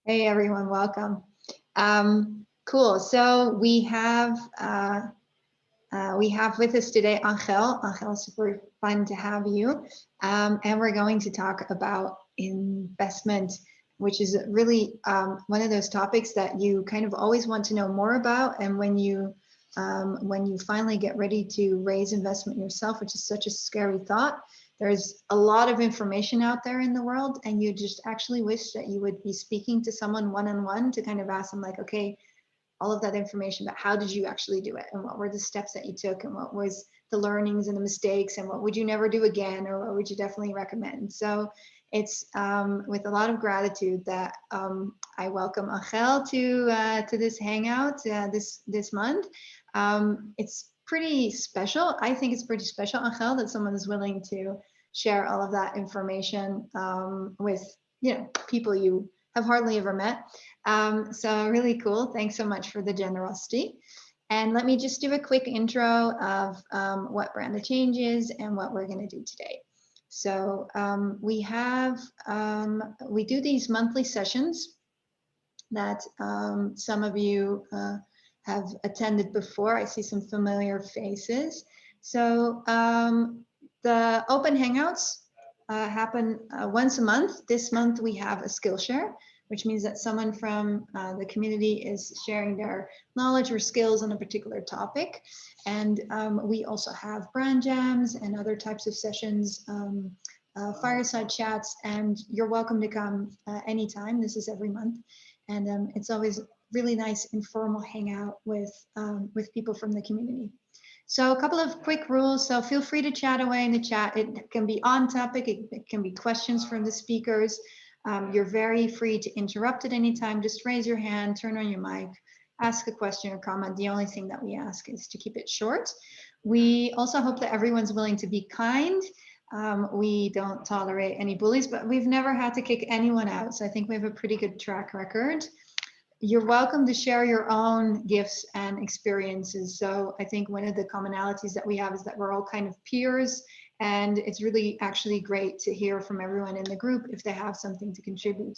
Hey everyone, welcome. Cool. So we have with us today Ángel. Ángel, super fun to have you. And we're going to talk about investment, which is really one of those topics that you kind of always want to know more about. And when you finally get ready to raise investment yourself, which is such a scary thought, there's a lot of information out there in the world, and you just actually wish that you would be speaking to someone one-on-one to kind of ask them like, okay, all of that information, but how did you actually do it? And what were the steps that you took? And what was the learnings and the mistakes? And what would you never do again? Or what would you definitely recommend? So it's with a lot of gratitude that I welcome Ángel to this hangout this month. It's pretty special. I think it's pretty special, Ángel, that someone is willing to share all of that information with people you have hardly ever met. So really cool. Thanks so much for the generosity. And let me just do a quick intro of what Brand the Change is and what we're going to do today. So we do these monthly sessions that some of you have attended before. I see some familiar faces. So the open hangouts happen once a month. This month we have a Skillshare, which means that someone from the community is sharing their knowledge or skills on a particular topic. And we also have brand jams and other types of sessions, fireside chats, and you're welcome to come anytime. This is every month. And it's always really nice informal hangout with people from the community. So a couple of quick rules. So feel free to chat away in the chat. It can be on topic. It can be questions from the speakers. You're very free to interrupt at any time. Just raise your hand, turn on your mic, ask a question or comment. The only thing that we ask is to keep it short. We also hope that everyone's willing to be kind. We don't tolerate any bullies, but we've never had to kick anyone out. So I think we have a pretty good track record. You're welcome to share your own gifts and experiences. So I think one of the commonalities that we have is that we're all kind of peers, and it's really actually great to hear from everyone in the group if they have something to contribute.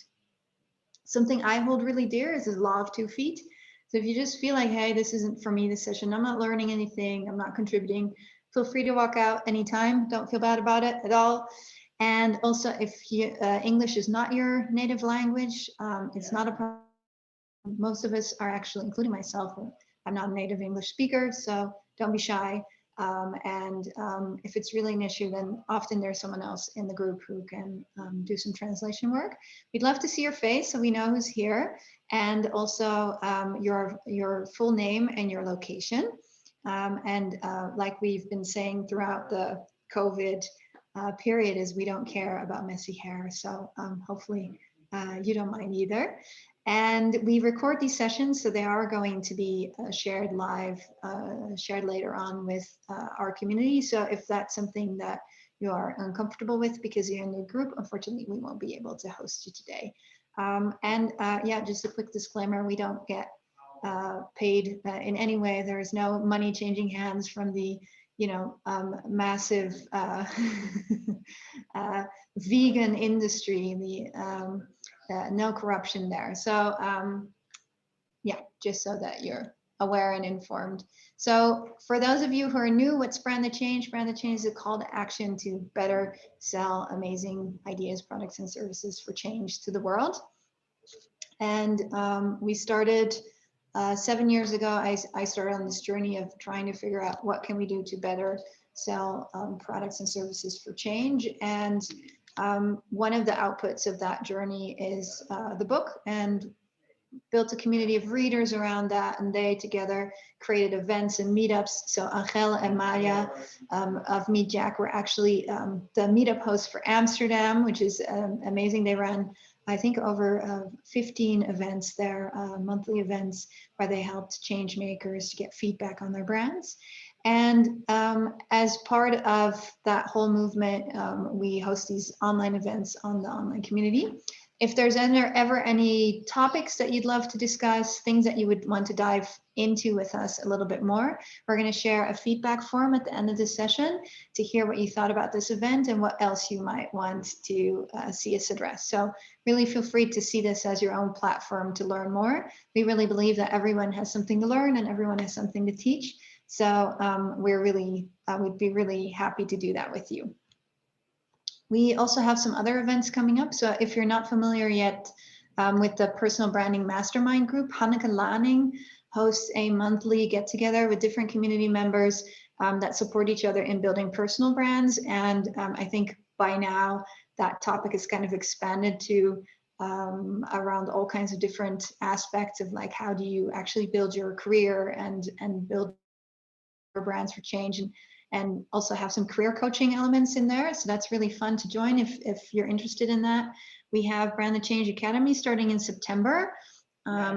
Something I hold really dear is the law of 2 feet. So if you just feel like, hey, this isn't for me, this session, I'm not learning anything, I'm not contributing, feel free to walk out anytime. Don't feel bad about it at all. And also, if English is not your native language, it's not a problem. Most of us are actually, including myself, I'm not a native English speaker, so don't be shy. If it's really an issue, then often there's someone else in the group who can do some translation work. We'd love to see your face so we know who's here, and also your full name and your location. Like we've been saying throughout the COVID period, is we don't care about messy hair, so hopefully you don't mind either. And we record these sessions, so they are going to be shared live, shared later on with our community. So if that's something that you are uncomfortable with because you're in the group, unfortunately, we won't be able to host you today. Yeah, just a quick disclaimer, we don't get paid in any way. There is no money changing hands from the massive vegan industry, no corruption there. So yeah, just so that you're aware and informed. So for those of you who are new, what's Brand the Change? Brand the Change is a call to action to better sell amazing ideas, products, and services for change to the world. And we started 7 years ago. I started on this journey of trying to figure out what can we do to better sell products and services for change. And one of the outputs of that journey is the book, and built a community of readers around that, and they together created events and meetups. So Ángel and Maya of Meet Jack were actually the meetup hosts for Amsterdam, which is amazing. They ran, I think, over 15 events there, monthly events, where they helped change makers to get feedback on their brands. And as part of that whole movement, we host these online events on the online community. If there's ever any topics that you'd love to discuss, things that you would want to dive into with us a little bit more, we're going to share a feedback form at the end of this session to hear what you thought about this event and what else you might want to see us address. So really feel free to see this as your own platform to learn more. We really believe that everyone has something to learn and everyone has something to teach. So we'd be really happy to do that with you. We also have some other events coming up. So if you're not familiar yet with the Personal Branding Mastermind group, Hanneke Laning hosts a monthly get-together with different community members that support each other in building personal brands. And I think by now that topic is kind of expanded to around all kinds of different aspects of like, how do you actually build your career and build brands for change, and also have some career coaching elements in there. So that's really fun to join if you're interested in that. We have Brand the Change Academy starting in September.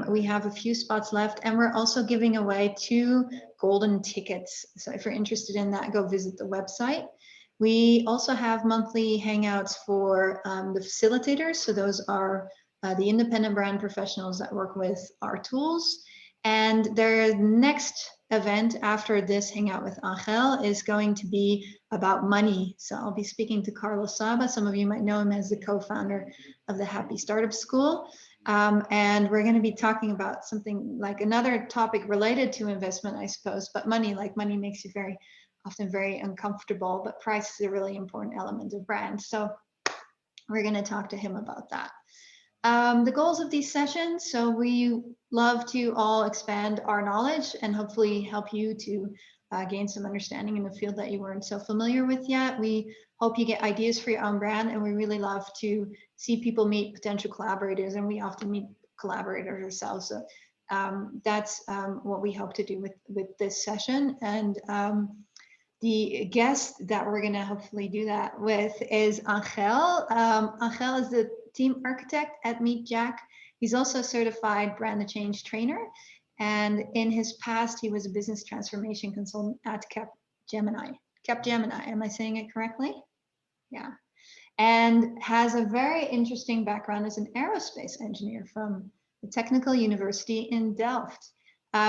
We have a few spots left, and we're also giving away 2 golden tickets. So if you're interested in that, go visit the website. We also have monthly hangouts for the facilitators. So those are the independent brand professionals that work with our tools. And their next event after this hangout with Ángel is going to be about money. So I'll be speaking to Carlos Saba. Some of you might know him as the co-founder of the Happy Startup School. And we're going to be talking about something like another topic related to investment, I suppose, but money, like money makes you often very uncomfortable, but price is a really important element of brand. So we're going to talk to him about that. The goals of these sessions, so we love to all expand our knowledge and hopefully help you to gain some understanding in the field that you weren't so familiar with yet. We hope you get ideas for your own brand, and we really love to see people meet potential collaborators, and we often meet collaborators ourselves. So that's what we hope to do with this session. And the guest that we're going to hopefully do that with is Ángel. Ángel is the team architect at Meet Jack. He's also a certified Brand the Change trainer. And in his past, he was a business transformation consultant at Capgemini. Capgemini, am I saying it correctly? Yeah. And has a very interesting background as an aerospace engineer from the Technical University in Delft.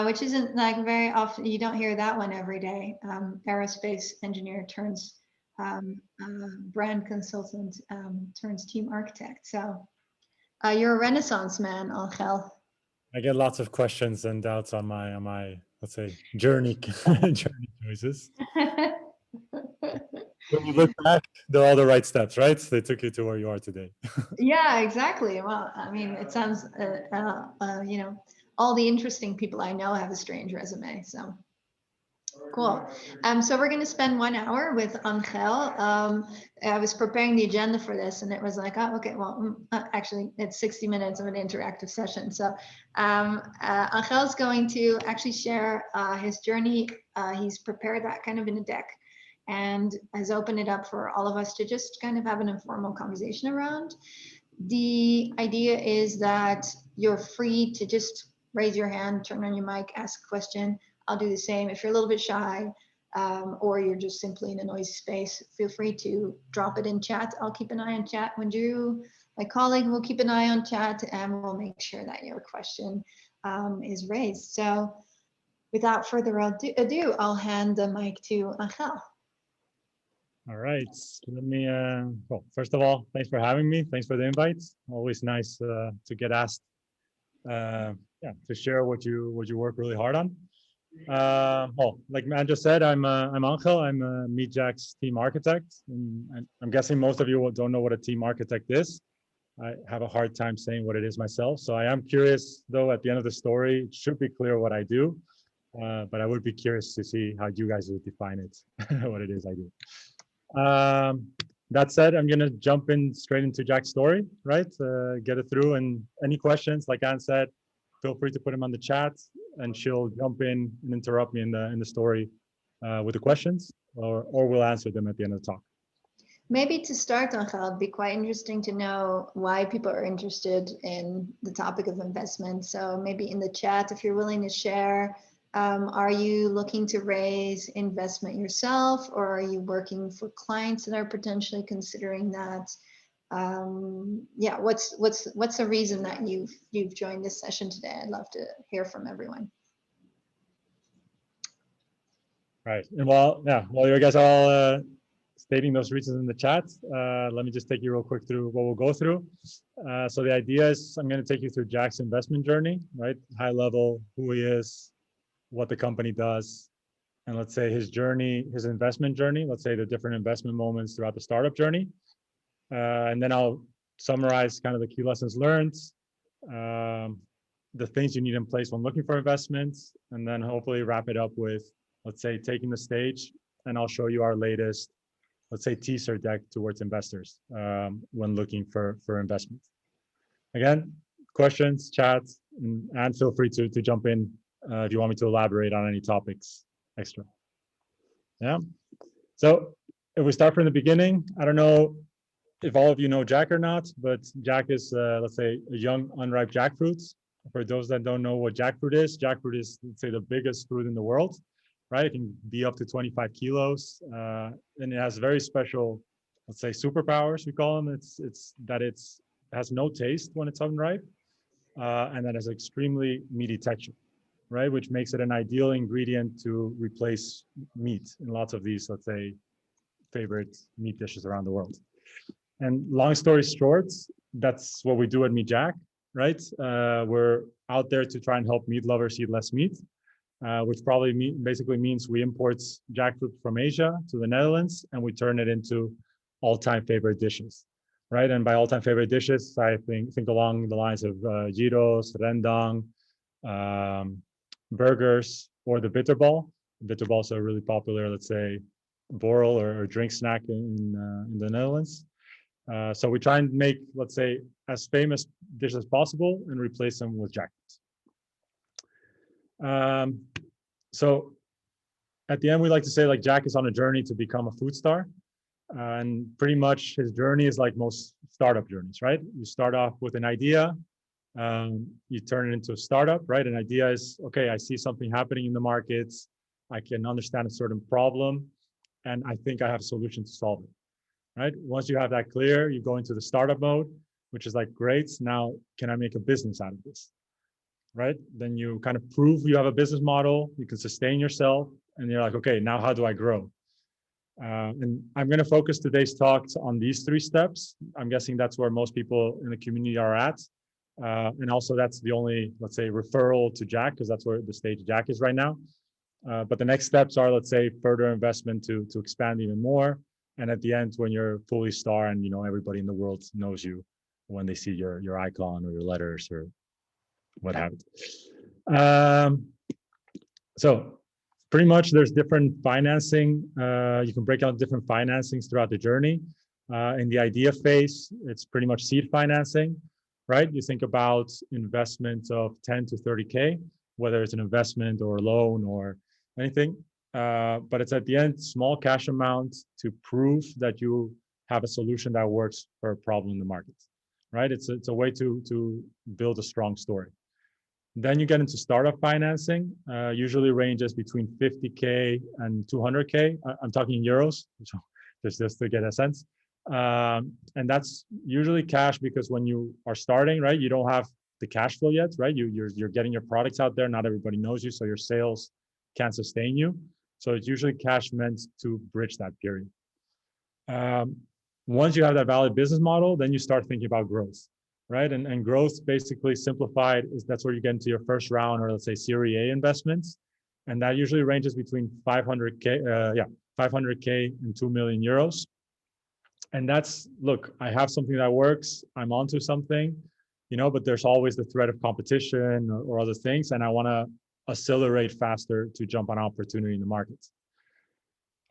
Which isn't like very often, you don't hear that one every day. Aerospace engineer turns brand consultant, turns team architect. So you're a Renaissance man, Ángel. I get lots of questions and doubts on my let's say journey choices. When you look back, they're all the right steps, right? They took you to where you are today. Yeah, exactly. Well, I mean, it sounds, you know, all the interesting people I know have a strange resume. So cool. So we're going to spend 1 hour with Ángel. I was preparing the agenda for this, and it was like, oh, okay, well, actually, it's 60 minutes of an interactive session. So Ángel is going to actually share his journey. He's prepared that kind of in a deck and has opened it up for all of us to just kind of have an informal conversation around. The idea is that you're free to just raise your hand, turn on your mic, ask a question. I'll do the same. If you're a little bit shy or you're just simply in a noisy space, feel free to drop it in chat. I'll keep an eye on chat. When Drew, my colleague, will keep an eye on chat, and we'll make sure that your question is raised. So without further ado, I'll hand the mic to Ángel. All right, let me, well, first of all, thanks for having me. Thanks for the invite. Always nice to get asked yeah, to share what you work really hard on. Well, like Man just said, I'm Ángel. I'm Meet Jack's team architect. And I'm guessing most of you don't know what a team architect is. I have a hard time saying what it is myself. So I am curious, though, at the end of the story, it should be clear what I do. But I would be curious to see how you guys would define it, what it is I do. That said, I'm gonna jump in straight into Jack's story, right? Get it through, and any questions, like Anne said, feel free to put them on the chat, and she'll jump in and interrupt me in the story with the questions, or we'll answer them at the end of the talk. Maybe to start, Ángel, it'd be quite interesting to know why people are interested in the topic of investment. So maybe in the chat, if you're willing to share, are you looking to raise investment yourself, or are you working for clients that are potentially considering that? Yeah, what's the reason that you've joined this session today? I'd love to hear from everyone. Right. And while you guys are all stating those reasons in the chat, let me just take you real quick through what we'll go through. So the idea is I'm going to take you through Jack's investment journey, right? High level, who he is, what the company does, and let's say his journey, his investment journey, let's say the different investment moments throughout the startup journey. And then I'll summarize kind of the key lessons learned, the things you need in place when looking for investments, and then hopefully wrap it up with, let's say, taking the stage, and I'll show you our latest, let's say, teaser deck towards investors when looking for investments. Again, questions, chats, and feel free to jump in if you want me to elaborate on any topics extra. Yeah. So if we start from the beginning, I don't know if all of you know Jack or not, but Jack is, let's say, a young unripe jackfruit. For those that don't know what jackfruit is, let's say, the biggest fruit in the world, right? It can be up to 25 kilos, and it has very special, let's say, superpowers, we call them. It has no taste when it's unripe, and that has extremely meaty texture, right? Which makes it an ideal ingredient to replace meat in lots of these, let's say, favorite meat dishes around the world. And long story short, that's what we do at Meet Jack, right? We're out there to try and help meat lovers eat less meat, which basically means we import jackfruit from Asia to the Netherlands, and we turn it into all-time favorite dishes, right? And by all-time favorite dishes, I think along the lines of gyros, rendang, burgers, or the bitterbal. Bitterbal is a really popular, let's say, borrel or drink snack in the Netherlands. So we try and make, let's say, as famous dishes as possible and replace them with jackfruits. So at the end, we like to say, like, Jack is on a journey to become a food star. And pretty much his journey is like most startup journeys, right? You start off with an idea, you turn it into a startup, right? An idea is, okay, I see something happening in the markets, I can understand a certain problem, and I think I have a solution to solve it. Right? Once you have that clear, you go into the startup mode, which is like, great, now can I make a business out of this? Right? Then you kind of prove you have a business model, you can sustain yourself, and you're like, okay, now how do I grow? And I'm going to focus today's talks on these 3 steps. I'm guessing that's where most people in the community are at. And also that's the only, let's say, referral to Jack, because that's where the stage Jack is right now. But the next steps are, let's say, further investment to expand even more. And at the end, when you're fully star and, you know, everybody in the world knows you when they see your icon or your letters or what have you. So pretty much there's different financing. You can break out different financings throughout the journey. In the idea phase, it's pretty much seed financing, right? You think about investments of 10 to 30K, whether it's an investment or a loan or anything. But it's at the end, small cash amounts to prove that you have a solution that works for a problem in the market, right? It's a way to build a strong story. Then you get into startup financing, usually ranges between 50K and 200K. I'm talking euros, so just to get a sense. And that's usually cash, because when you are starting, right, you don't have the cash flow yet, right? You're getting your products out there. Not everybody knows you, so your sales can't sustain you. So it's usually cash meant to bridge that period. Once you have that valid business model, then you start thinking about growth, right? And growth, basically simplified, is that's where you get into your first round, or let's say Series A investments. And that usually ranges between 500K, 500K and 2 million euros. And that's, look, I have something that works, I'm onto something, you know, but there's always the threat of competition or other things. And I want to accelerate faster to jump on opportunity in the market.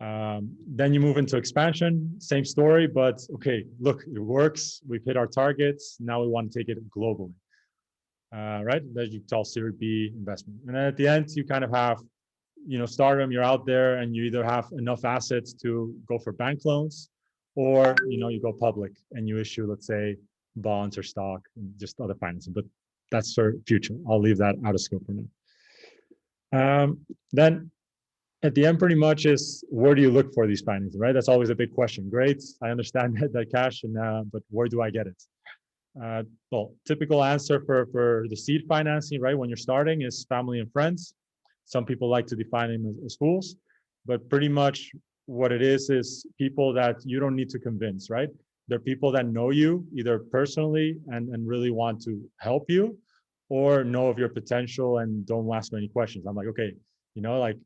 Then you move into expansion, same story, but okay, look, it works. We've hit our targets. Now we want to take it globally, right? That you call Series B investment. And then at the end, you kind of have, you know, stardom, you're out there and you either have enough assets to go for bank loans, or, you know, you go public and you issue, let's say, bonds or stock and just other financing, but that's for future. I'll leave that out of scope for now. Then at the end, pretty much is where do you look for these financing, right? That's always a big question. Great, I understand that cash, and but where do I get it? Well, typical answer for the seed financing, right? When you're starting, is family and friends. Some people like to define them as fools, but pretty much what it is people that you don't need to convince, right? They're people that know you either personally and really want to help you, or know of your potential and don't ask many questions. I'm like, okay, like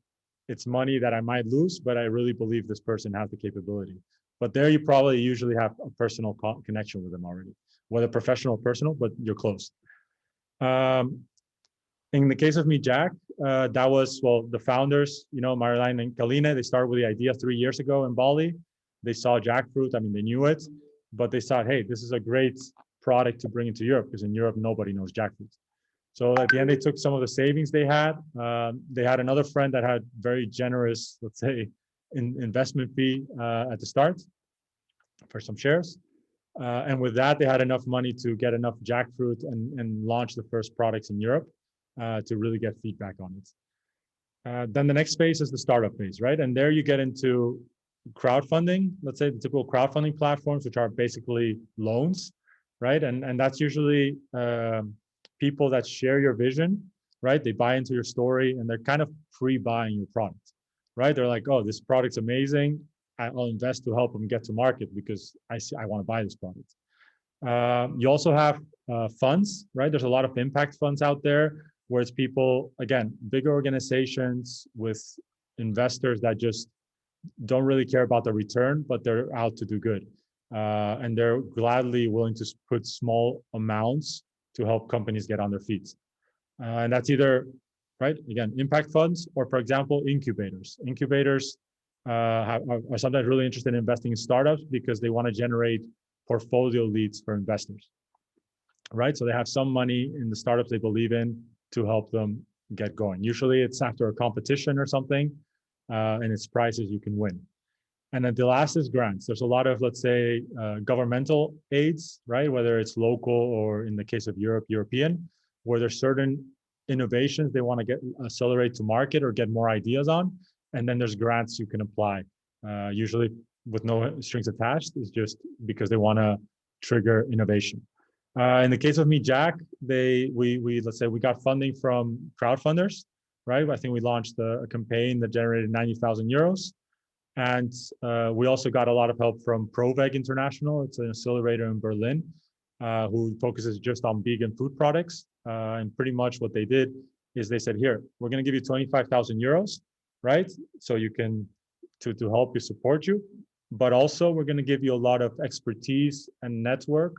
it's money that I might lose, but I really believe this person has the capability. But there you probably usually have a personal connection with them already, whether professional or personal, but you're close. In the case of Me Jack, that was, well, the founders, Marlene and Kalina, they started with the idea 3 years ago in Bali. They saw jackfruit. I mean, they knew it, but they thought, hey, this is a great product to bring into Europe, because in Europe, nobody knows jackfruit. So at the end, they took some of the savings they had. They had another friend that had very generous, let's say, investment fee at the start for some shares. And with that, they had enough money to get enough jackfruit and launch the first products in Europe to really get feedback on it. Then the next phase is the startup phase, right? And there you get into crowdfunding, let's say the typical crowdfunding platforms, which are basically loans, right? And that's usually people that share your vision, right? They buy into your story and they're kind of pre-buying your product, right? They're like, oh, this product's amazing. I'll invest to help them get to market because I want to buy this product. You also have funds, right? There's a lot of impact funds out there where it's people, again, bigger organizations with investors that just don't really care about the return, but they're out to do good. And they're gladly willing to put small amounts to help companies get on their feet. And that's either, right, again, impact funds, or for example, incubators. Incubators are sometimes really interested in investing in startups because they want to generate portfolio leads for investors, right? So they have some money in the startups they believe in to help them get going. Usually it's after a competition or something, and it's prizes you can win. And then the last is grants. There's a lot of, let's say, governmental aids, right? Whether it's local or in the case of Europe, European, where there's certain innovations they want to accelerate to market or get more ideas on. And then there's grants you can apply, usually with no strings attached. It's just because they want to trigger innovation. In the case of Me Jack, let's say we got funding from crowdfunders, right? I think we launched a campaign that generated 90,000 euros. And we also got a lot of help from Proveg International. It's an accelerator in Berlin who focuses just on vegan food products. And pretty much what they did is they said, here, we're going to give you 25,000 euros, right? So you can, to help you, support you. But also we're going to give you a lot of expertise and network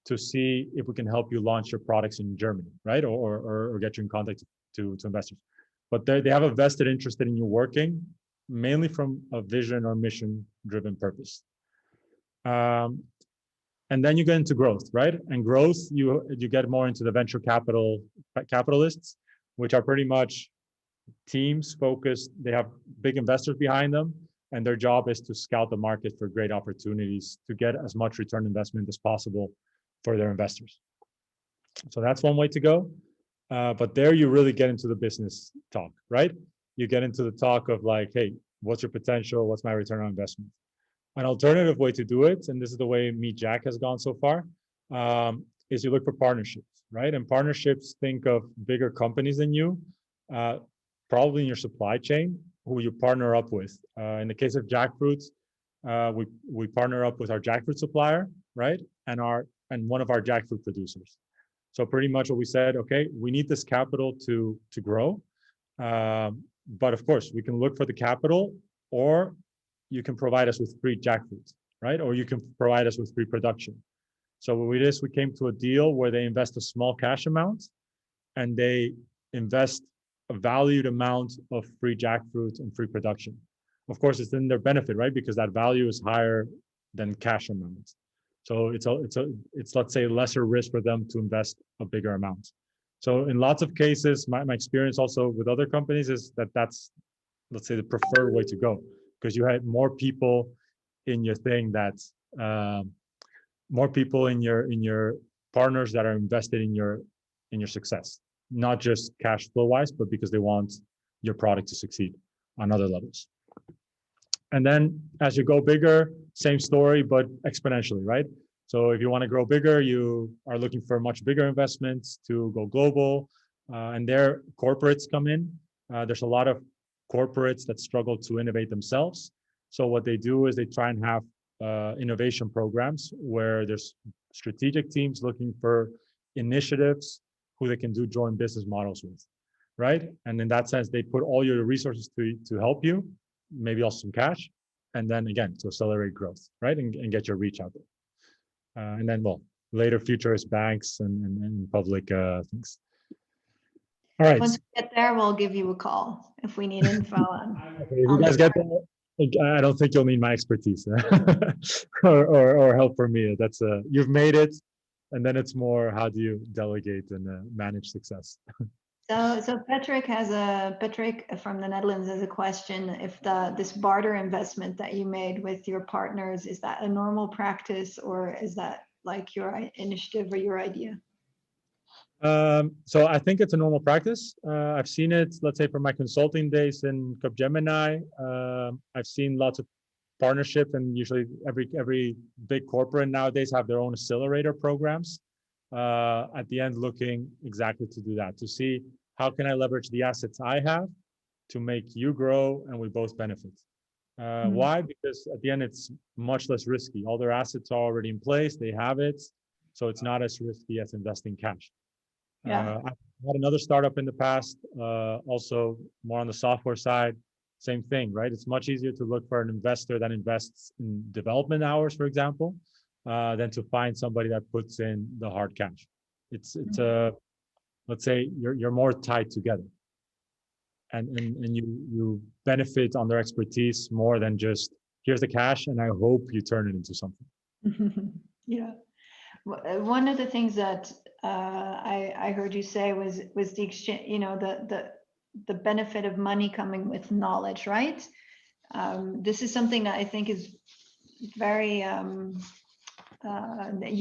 to see if we can help you launch your products in Germany, right? Or get you in contact to investors. But they have a vested interest in you working, mainly from a vision or mission driven purpose. And then you get into growth, right? And growth, you get more into the venture capitalists, which are pretty much teams focused. They have big investors behind them, and their job is to scout the market for great opportunities to get as much return investment as possible for their investors. So that's one way to go. But there you really get into the business talk, right? You get into the talk of like, hey, what's your potential? What's my return on investment? An alternative way to do it, and this is the way Me Jack has gone so far, is you look for partnerships, right? And partnerships, think of bigger companies than you, probably in your supply chain, who you partner up with. In the case of jackfruits, we partner up with our jackfruit supplier, right? And one of our jackfruit producers. So pretty much what we said, okay, we need this capital to grow. But of course, we can look for the capital, or you can provide us with free jackfruit, right? Or you can provide us with free production. So what we did is we came to a deal where they invest a small cash amount and they invest a valued amount of free jackfruit and free production. Of course, it's in their benefit, right? Because that value is higher than cash amounts. So it's let's say lesser risk for them to invest a bigger amount. So in lots of cases, my experience also with other companies is that's, let's say, the preferred way to go, because you had more people in your thing that's more people in your partners that are invested in your success, not just cash flow wise, but because they want your product to succeed. on other levels. And then as you go bigger, same story, but exponentially, right? So if you want to grow bigger, you are looking for much bigger investments to go global, and there corporates come in. There's a lot of corporates that struggle to innovate themselves. So what they do is they try and have innovation programs where there's strategic teams looking for initiatives who they can do joint business models with, right? And in that sense, they put all your resources to help you, maybe also some cash, and then again, to accelerate growth, right? And get your reach out there. And then, well, later future is banks and public things. All right. Once we get there, we'll give you a call if we need info on. Okay, if you guys get there, I don't think you'll need my expertise or help from me. That's you've made it, and then it's more how do you delegate and manage success. So Patrick from the Netherlands has a question. If this barter investment that you made with your partners, is that a normal practice, or is that like your initiative or your idea? So I think it's a normal practice. I've seen it, let's say, from my consulting days in Capgemini. I've seen lots of partnership, and usually every big corporate nowadays have their own accelerator programs. At the end, looking exactly to do that, to see how can I leverage the assets I have to make you grow and we both benefit. Why? Because at the end, it's much less risky. All their assets are already in place. They have it. So it's not as risky as investing cash. Yeah. I had another startup in the past, also more on the software side. Same thing, right? It's much easier to look for an investor that invests in development hours, for example, than to find somebody that puts in the hard cash. It's let's say you're more tied together, and you benefit on their expertise more than just here's the cash and I hope you turn it into something. Yeah. One of the things that I heard you say was the exchange, the benefit of money coming with knowledge, right? This is something that I think is very, you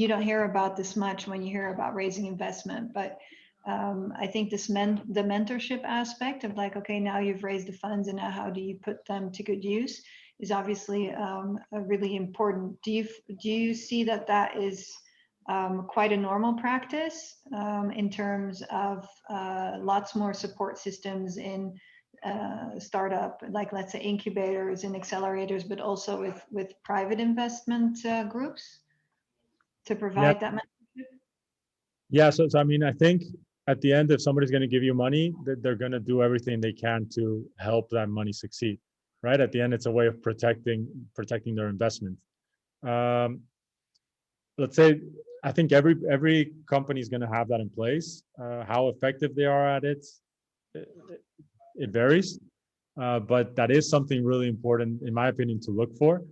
don't hear about this much when you hear about raising investment, but I think the mentorship aspect of like, okay, now you've raised the funds and now how do you put them to good use is obviously really important. Do you see that is quite a normal practice in terms of lots more support systems in startup, like let's say incubators and accelerators, but also with private investment groups to provide that mentorship? Yeah, so I mean, I think at the end, if somebody's going to give you money, they're going to do everything they can to help that money succeed, right? At the end, it's a way of protecting their investment. Let's say, I think every company is going to have that in place. How effective they are at it, it varies. But that is something really important, in my opinion, to look for,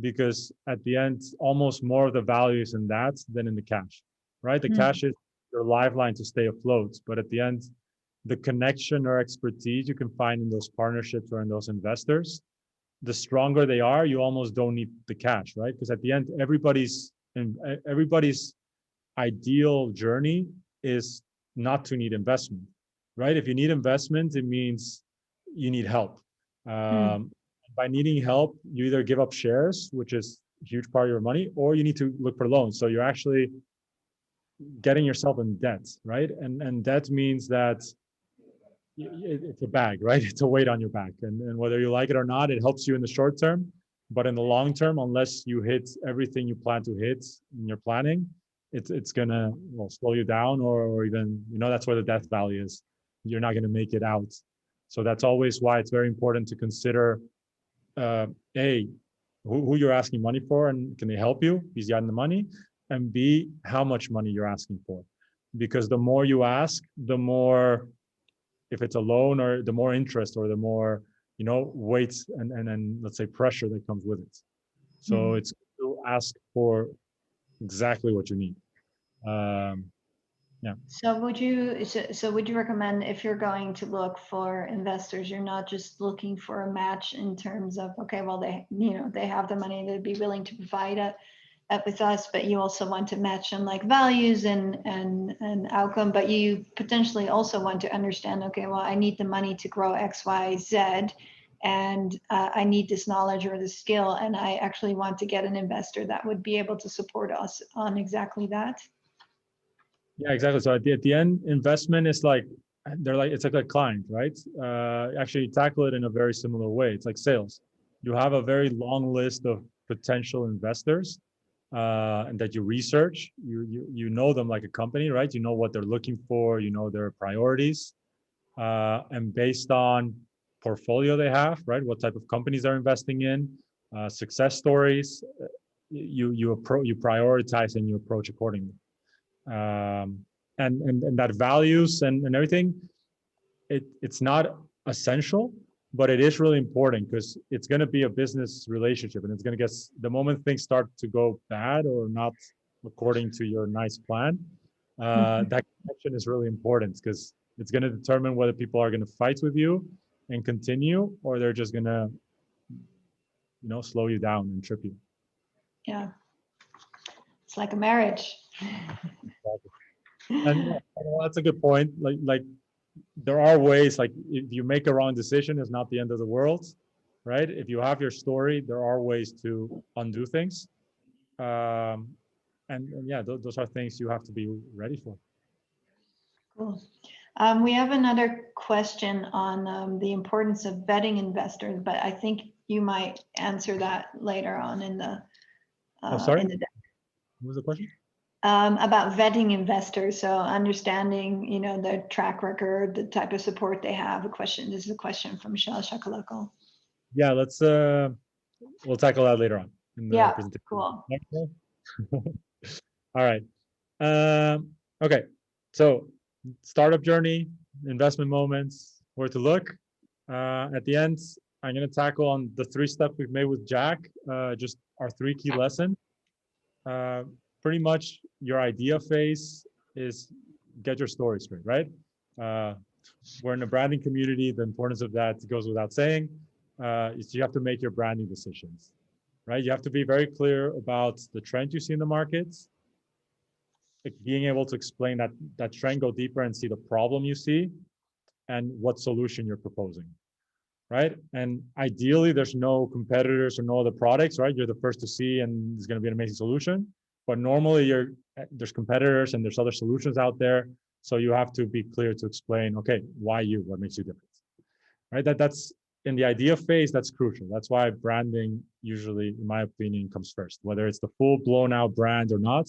because at the end, almost more of the value is in that than in the cash, right? The cash is your lifeline to stay afloat. But at the end, the connection or expertise you can find in those partnerships or in those investors, the stronger they are, you almost don't need the cash, right? Because at the end, everybody's ideal journey is not to need investment, right? If you need investment, it means you need help. By needing help, you either give up shares, which is a huge part of your money, or you need to look for loans. So you're actually getting yourself in debt, right? And that means that it's a bag, right? It's a weight on your back. And whether you like it or not, it helps you in the short term. But in the long term, unless you hit everything you plan to hit in your planning, it's gonna slow you down, or even, that's where the death valley is. You're not gonna make it out. So that's always why it's very important to consider A, who you're asking money for, and can they help you? Because you got the money. And B, how much money you're asking for. Because the more you ask, the more, if it's a loan, or the more interest, or the more, weight and let's say pressure that comes with it. So it's to ask for exactly what you need. Yeah. So would you recommend, if you're going to look for investors, you're not just looking for a match in terms of, okay, well, they have the money, they'd be willing to provide it with us, but you also want to match on like values and outcome, but you potentially also want to understand, okay, well, I need the money to grow X, Y, Z, and I need this knowledge or this skill, and I actually want to get an investor that would be able to support us on exactly that. Yeah, exactly. So at the end, investment is like, it's like a client, right? Actually, you tackle it in a very similar way. It's like sales. You have a very long list of potential investors, and that you research. You know them like a company, right? You know what they're looking for. You know their priorities, and based on portfolio they have, right? What type of companies they're investing in, success stories. You prioritize and you approach accordingly. And that values and everything, it's not essential, but it is really important because it's going to be a business relationship, and it's going to get, the moment things start to go bad or not according to your nice plan, that connection is really important because it's going to determine whether people are going to fight with you and continue, or they're just going to, slow you down and trip you. Yeah, it's like a marriage. And that's a good point. Like there are ways, like if you make a wrong decision, it's not the end of the world, right? If you have your story, there are ways to undo things. And yeah, those are things you have to be ready for. Cool. We have another question on the importance of vetting investors, but I think you might answer that later on in the Sorry? in the deck. What was the question? About vetting investors, so understanding, their track record, the type of support they have. This is a question from Michelle Shakaloko. Yeah, we'll tackle that later on in the presentation. Cool. All right. Okay, so startup journey, investment moments, where to look. At the end, I'm going to tackle on the 3 steps we've made with Jack, just our 3 key lessons. Pretty much your idea phase is get your story straight, right? We're in a branding community. The importance of that goes without saying. Is you have to make your branding decisions, right? You have to be very clear about the trend you see in the markets, like being able to explain that trend, go deeper and see the problem you see and what solution you're proposing, right? And ideally, there's no competitors or no other products, right? You're the first to see, and it's going to be an amazing solution. But normally, there's competitors and there's other solutions out there. So you have to be clear to explain, okay, why you? What makes you different, right? That's in the idea phase. That's crucial. That's why branding usually, in my opinion, comes first. Whether it's the full blown out brand or not,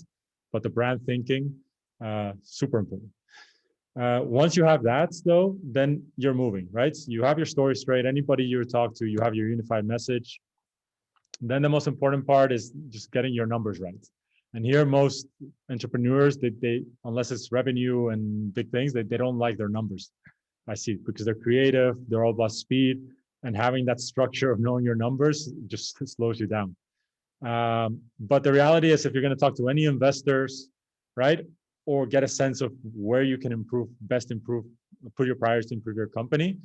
but the brand thinking, super important. Once you have that, though, then you're moving, right? You have your story straight. Anybody you talk to, you have your unified message. Then the most important part is just getting your numbers right. And here, most entrepreneurs, they unless it's revenue and big things, they don't like their numbers. I see, because they're creative, they're all about speed, and having that structure of knowing your numbers just slows you down. But the reality is, if you're going to talk to any investors, right, or get a sense of where you can best improve, put your priorities to improve your company,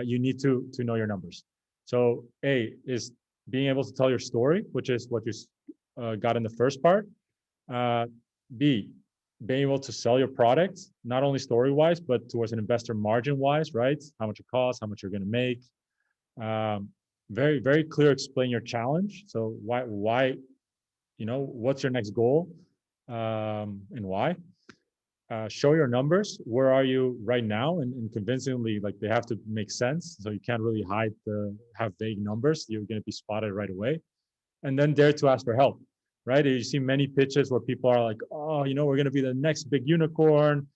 you need to know your numbers. So A is being able to tell your story, which is what you got in the first part. B, being able to sell your product, not only story-wise, but towards an investor margin-wise, right? How much it costs, how much you're going to make. Very, very clear, explain your challenge. So why, what's your next goal, and why? Show your numbers. Where are you right now? And convincingly, like, they have to make sense. So you can't really have vague numbers. You're going to be spotted right away. And then dare to ask for help, right? You see many pitches where people are like, oh, we're going to be the next big unicorn.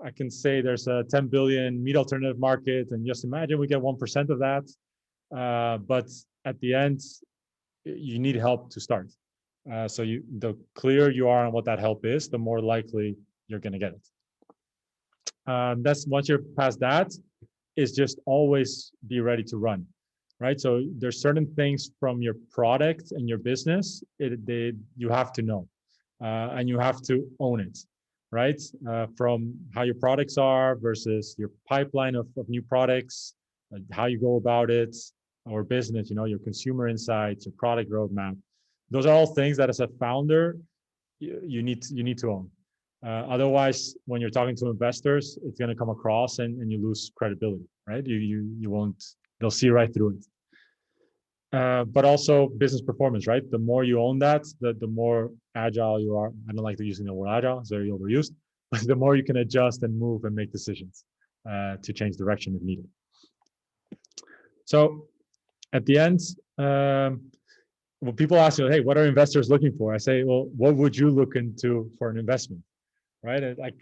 I can say there's a 10 billion meat alternative market, and just imagine we get 1% of that. But at the end, you need help to start. So the clearer you are on what that help is, the more likely you're going to get it. That's once you're past that, is just always be ready to run, right? So there's certain things from your product and your business you have to know, and you have to own it, right? From how your products are versus your pipeline of new products, how you go about it, or business, your consumer insights, your product roadmap. Those are all things that as a founder, you need to own. Otherwise, when you're talking to investors, it's going to come across and you lose credibility, right? You won't, they'll see right through it. But also business performance, right? The more you own that, the more agile you are. I don't like to using the word agile; it's very overused. But the more you can adjust and move and make decisions to change direction if needed. So at the end, when people ask you, "Hey, what are investors looking for?" I say, "Well, what would you look into for an investment?" Right? Like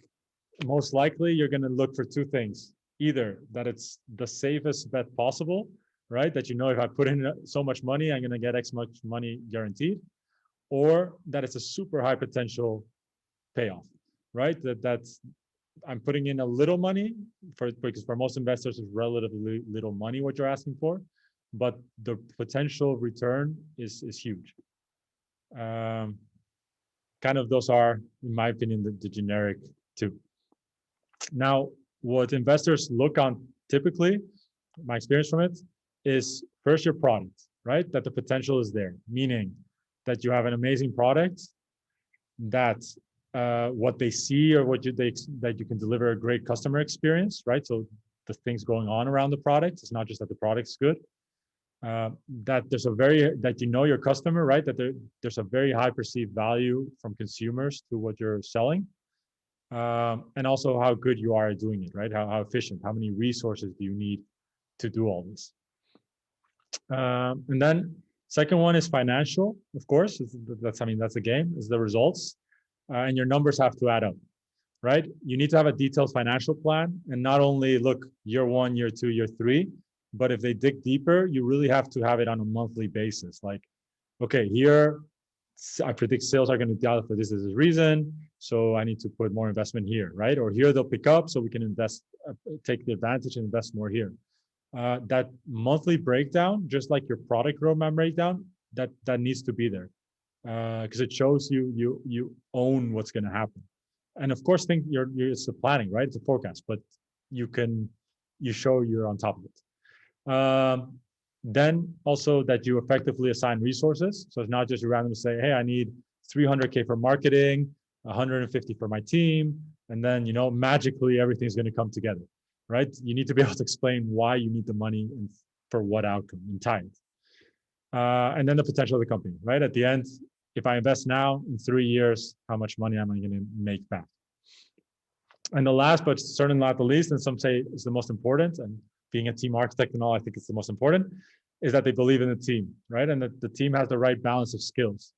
most likely, you're going to look for two things: either that it's the safest bet possible, right? That you know if I put in so much money, I'm going to get X much money guaranteed, or that it's a super high potential payoff, right? That's I'm putting in a little money because for most investors it's relatively little money what you're asking for, but the potential return is huge. Kind of those are, in my opinion, the generic two. Now, what investors look on typically, my experience from it, is first your product, right? That the potential is there, meaning that you have an amazing product, that what they see or that you can deliver a great customer experience, right? So the things going on around the product, it's not just that the product's good. That there's that you know your customer, right? That there's a very high perceived value from consumers to what you're selling. And also how good you are at doing it, right? How efficient, how many resources do you need to do all this? And then second one is financial, of course. That's the game, is the results. And your numbers have to add up, right? You need to have a detailed financial plan and not only look year 1, year 2, year 3, but if they dig deeper, you really have to have it on a monthly basis. Like, okay, here I predict sales are going to down for this reason, so I need to put more investment here, right? Or here they'll pick up, so we can invest, take the advantage and invest more here. That monthly breakdown, just like your product roadmap breakdown, that needs to be there because it shows you own what's going to happen. And of course, it's a planning, right? It's a forecast, but you show you're on top of it. Then also that you effectively assign resources. So it's not just you randomly say, hey, I need 300K for marketing, 150 for my team, and then, magically everything's going to come together, right? You need to be able to explain why you need the money and for what outcome in time. And then the potential of the company, right? At the end, if I invest now, in 3 years, how much money am I going to make back? And the last, but certainly not the least, and some say is the most important, and being a team architect and all, I think it's the most important, is that they believe in the team, right? And that the team has the right balance of skills.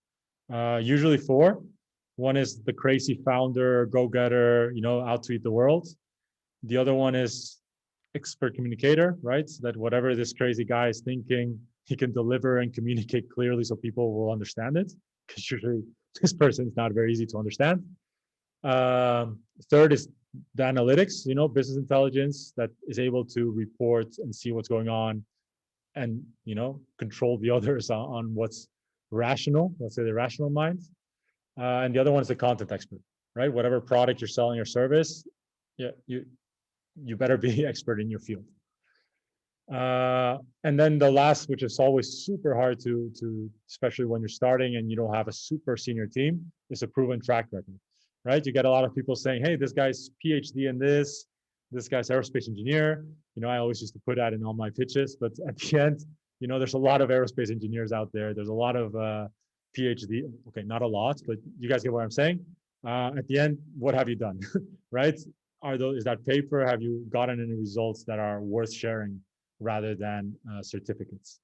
Usually 4. One is the crazy founder, go-getter, out to eat the world. The other one is expert communicator, right? So that whatever this crazy guy is thinking, he can deliver and communicate clearly so people will understand it. Because usually this person is not very easy to understand. Third is the analytics, business intelligence that is able to report and see what's going on and, control the others on what's rational, let's say the rational mind. And the other one is the content expert, right? Whatever product you're selling or service, yeah, you better be expert in your field. And then the last, which is always super hard to, especially when you're starting and you don't have a super senior team, is a proven track record, right? You get a lot of people saying, hey, this guy's PhD in this guy's aerospace engineer. I always used to put that in all my pitches, but at the end, there's a lot of aerospace engineers out there. There's a lot of PhD, okay, not a lot, but you guys get what I'm saying. At the end, what have you done, right? Is that paper? Have you gotten any results that are worth sharing rather than certificates?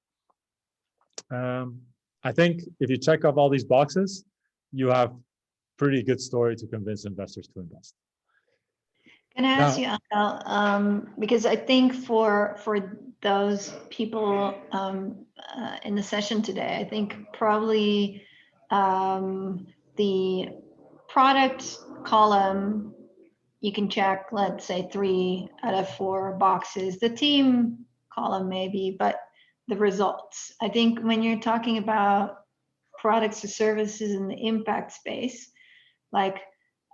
I think if you check off all these boxes, you have pretty good story to convince investors to invest. Can I ask you, Ángel, because I think for those people in the session today, I think probably the product column, you can check, let's say 3 out of 4 boxes. The team column maybe, but the results. I think when you're talking about products or services in the impact space, like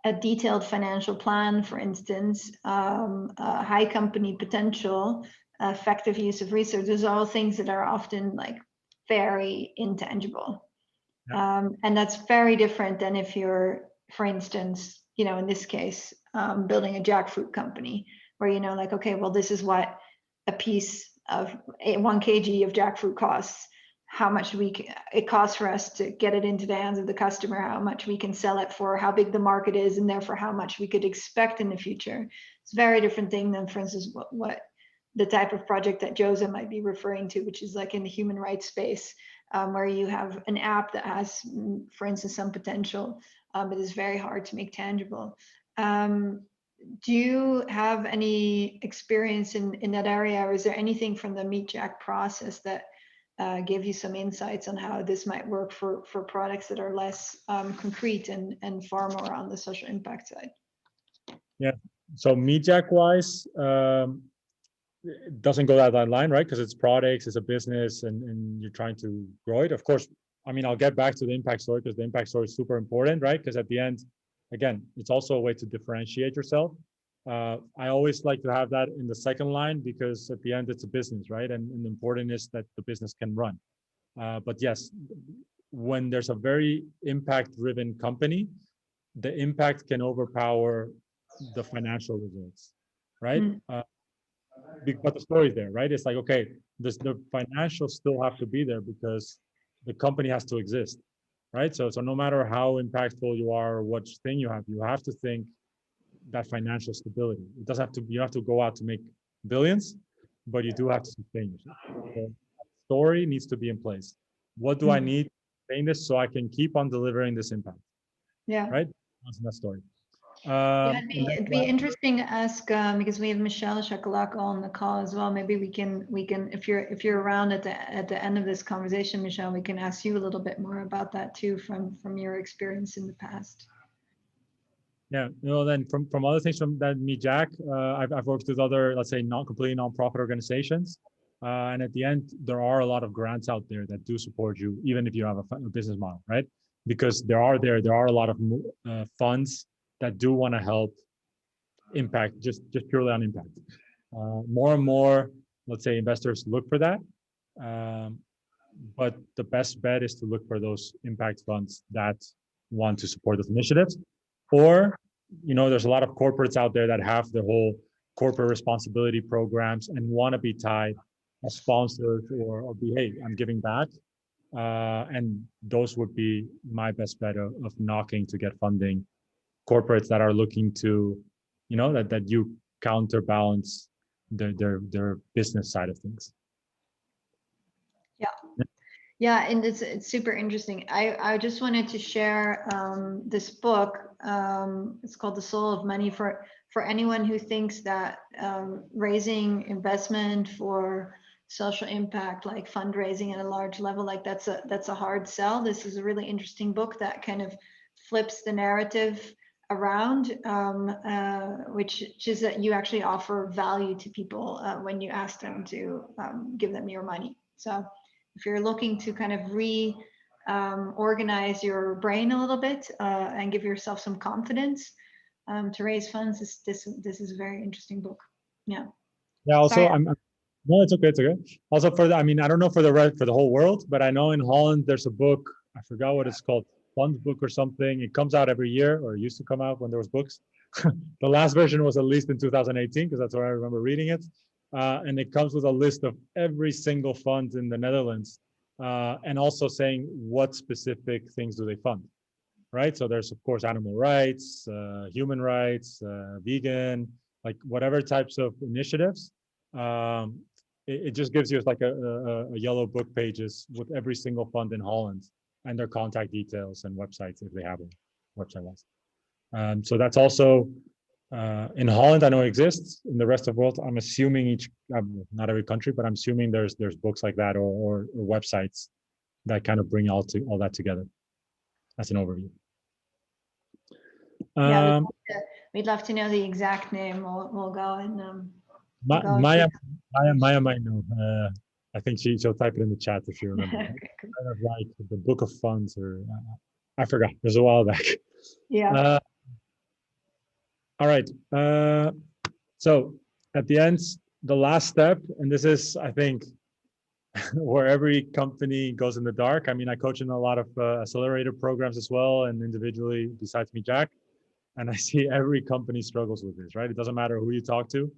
a detailed financial plan, for instance, high company potential, effective use of resources, all things that are often like very intangible. Yeah. And that's very different than if you're, for instance, in this case, building a jackfruit company where, like, okay, well, this is what a piece of 1 kg of jackfruit costs. how much it costs for us to get it into the hands of the customer, how much we can sell it for, how big the market is, and therefore how much we could expect in the future. It's a very different thing than, for instance, what the type of project that Jose might be referring to, which is like in the human rights space, where you have an app that has, for instance, some potential, but is very hard to make tangible. Do you have any experience in that area, or is there anything from the Meet Jack process that give you some insights on how this might work for products that are less concrete and far more on the social impact side? Yeah. So Meet Jack wise, it doesn't go that line, right? Because it's products, it's a business, and you're trying to grow it. Of course, I mean, I'll get back to the impact story because the impact story is super important, right? Because at the end, again, it's also a way to differentiate yourself. I always like to have that in the second line because at the end, it's a business, right? And the important is that the business can run. But yes, when there's a very impact-driven company, the impact can overpower the financial results, right? But the story is there, right? It's like, okay, the financials still have to be there because the company has to exist, right? So no matter how impactful you are or what thing you have to think that financial stability. It doesn't have to, you have to go out to make billions, but you do have to sustain yourself. So story needs to be in place. What do I need to sustain this so I can keep on delivering this impact? Yeah. Right? That's that story. Yeah, it'd be interesting to ask because we have Michelle Shakalaka on the call as well. Maybe we can if you're around at the end of this conversation, Michelle, we can ask you a little bit more about that too from your experience in the past. Yeah, you know, then from other things from that Meet Jack, I've worked with other, let's say, completely non-profit organizations, and at the end, there are a lot of grants out there that do support you, even if you have a business model, right? Because there are a lot of funds that do want to help impact, just purely on impact. More and more, let's say, investors look for that, but the best bet is to look for those impact funds that want to support those initiatives. Or, you know, there's a lot of corporates out there that have the whole corporate responsibility programs and want to be tied as sponsors or be, hey, I'm giving back. And those would be my best bet of knocking to get funding. Corporates that are looking to, you know, that you counterbalance their business side of things. Yeah. Yeah, and it's super interesting. I just wanted to share this book. It's called The Soul of Money for anyone who thinks that raising investment for social impact, like fundraising at a large level, like that's a hard sell. This is a really interesting book that kind of flips the narrative around, which is that you actually offer value to people when you ask them to give them your money. So if you're looking to kind of organize your brain a little bit and give yourself some confidence to raise funds, this is a very interesting book. Yeah. Yeah. Also, Sorry. No, it's okay. It's okay. Also, I mean, I don't know for the whole world, but I know in Holland there's a book. I forgot what it's called, Funds book or something. It comes out every year, or it used to come out when there was books. The last version was at least in 2018 because that's where I remember reading it. And it comes with a list of every single fund in the Netherlands, and also saying what specific things do they fund, right? So there's of course animal rights, human rights, vegan, like whatever types of initiatives. It just gives you like a yellow book pages with every single fund in Holland and their contact details and websites if they have a website wise. So that's also in Holland, I know it exists. In the rest of the world, I'm assuming not every country, but I'm assuming there's books like that or websites that kind of bring all that together. That's an overview. Yeah, we'd love to know the exact name. We'll go and Maya might know. I think she'll type it in the chat if she remembers. Okay, cool. Kind of like the Book of Funds, or I forgot. It was a while back. Yeah. All right. So at the end, the last step, and this is, I think, where every company goes in the dark. I mean, I coach in a lot of accelerator programs as well, and individually besides me, Jack. And I see every company struggles with this, right? It doesn't matter who you talk to.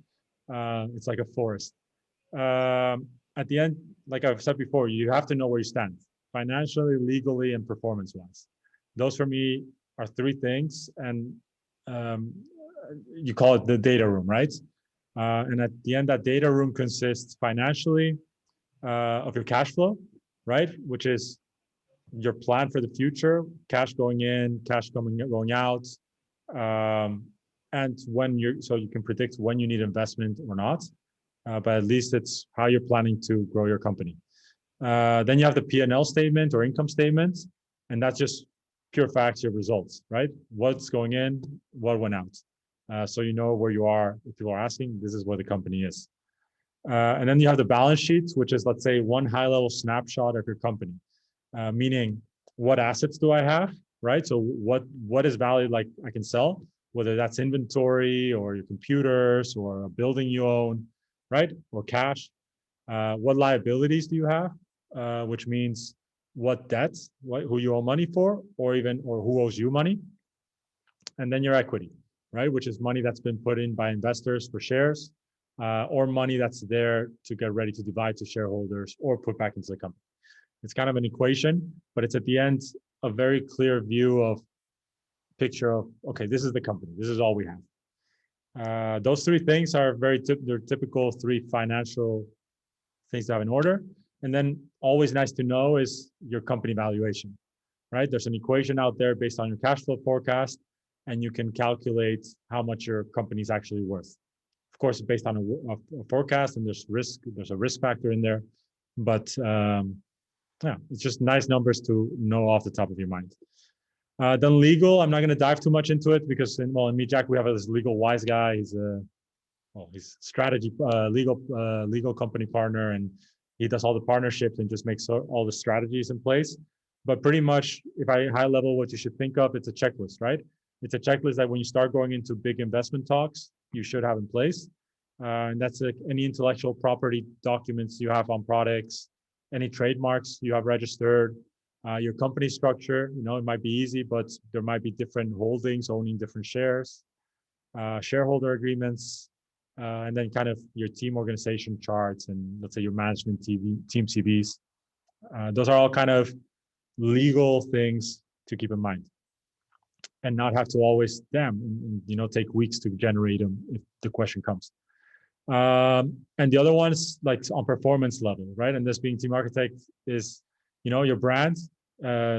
It's like a forest. I at the end, like I've said before, you have to know where you stand financially, legally, and performance-wise. Those for me are three things, and um, you call it the data room, right? And at the end, that data room consists financially of your cash flow, right? Which is your plan for the future, cash going in, cash going out, and when so you can predict when you need investment or not. But at least it's how you're planning to grow your company. Then you have the P&L statement or income statement, and that's just pure facts, your results, right? What's going in, what went out. So you know where you are. If people are asking, this is where the company is. And then you have the balance sheet, which is, let's say, one high-level snapshot of your company, meaning what assets do I have, right? So what is valued like I can sell, whether that's inventory or your computers or a building you own, right? Or cash. What liabilities do you have, which means what debts, who you owe money for, or who owes you money. And then your equity, right? Which is money that's been put in by investors for shares, or money that's there to get ready to divide to shareholders or put back into the company. It's kind of an equation, but it's at the end a very clear view of picture of, okay, this is the company. This is all we have. Those three things are they're typical three financial things to have in order. And then always nice to know is your company valuation, right? There's an equation out there based on your cash flow forecast, and you can calculate how much your company is actually worth. Of course, based on a forecast, and there's a risk factor in there, but yeah, it's just nice numbers to know off the top of your mind. Then legal, I'm not going to dive too much into it because in MeetJack we have this legal wise guy. He's strategy legal company partner, and he does all the partnerships and just makes all the strategies in place. But pretty much, if I high level what you should think of, it's a checklist, right? It's a checklist that when you start going into big investment talks, you should have in place. And that's like any intellectual property documents you have on products, any trademarks you have registered, your company structure. It might be easy, but there might be different holdings owning different shares, shareholder agreements, and then kind of your team organization charts and let's say your management team CVs. Those are all kind of legal things to keep in mind and not have to always take weeks to generate them if the question comes. And the other ones like on performance level, right? And this being team architect is, your brand,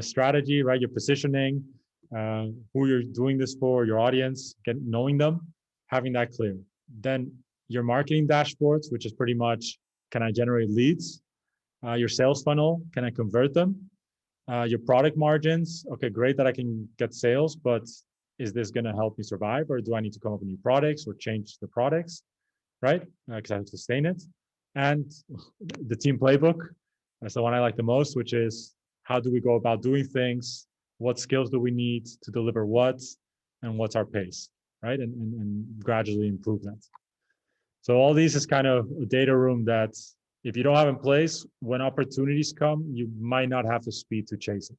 strategy, right? Your positioning, who you're doing this for, your audience, knowing them, having that clear. Then your marketing dashboards, which is pretty much, can I generate leads? Your sales funnel, can I convert them? Your product margins, okay, great that I can get sales, but is this going to help me survive, or do I need to come up with new products or change the products, right? Because I have to sustain it. And the team playbook, that's the one I like the most, which is how do we go about doing things? What skills do we need to deliver what? And what's our pace, right? And gradually improve that. So all these is kind of a data room that if you don't have in place, when opportunities come, you might not have the speed to chase it.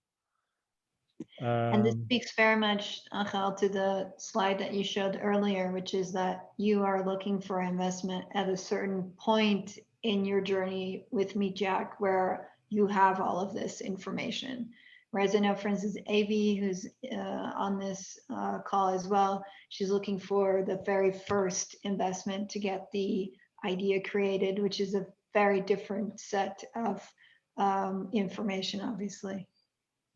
And this speaks very much, Ángel, to the slide that you showed earlier, which is that you are looking for investment at a certain point in your journey with MeetJack where you have all of this information. Whereas I know, for instance, AV, who's on this call as well, she's looking for the very first investment to get the idea created, which is a very different set of information, obviously.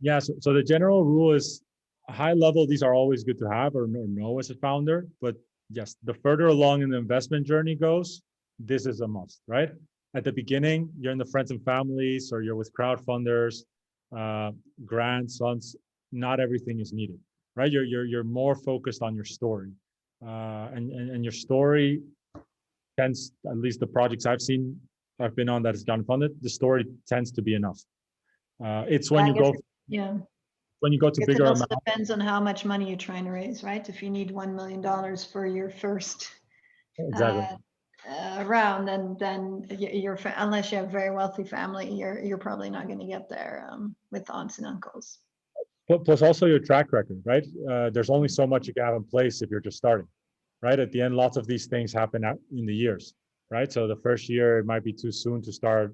Yeah, so the general rule is high level, these are always good to have or know as a founder. But yes, the further along in the investment journey goes, this is a must, right? At the beginning, you're in the friends and families or you're with crowdfunders, grants, funds, not everything is needed, right? You're more focused on your story. And your story tends, at least the projects I've been on that has gotten funded, the story tends to be enough. It's when you go to bigger it also amounts. Depends on how much money you're trying to raise, right? If you need $1 million for your first round, then you're unless you have a very wealthy family, you're probably not going to get there with aunts and uncles. Plus also your track record, right? There's only so much you can have in place if you're just starting, right? At the end, lots of these things happen out in the years. right? So the first year, it might be too soon to start,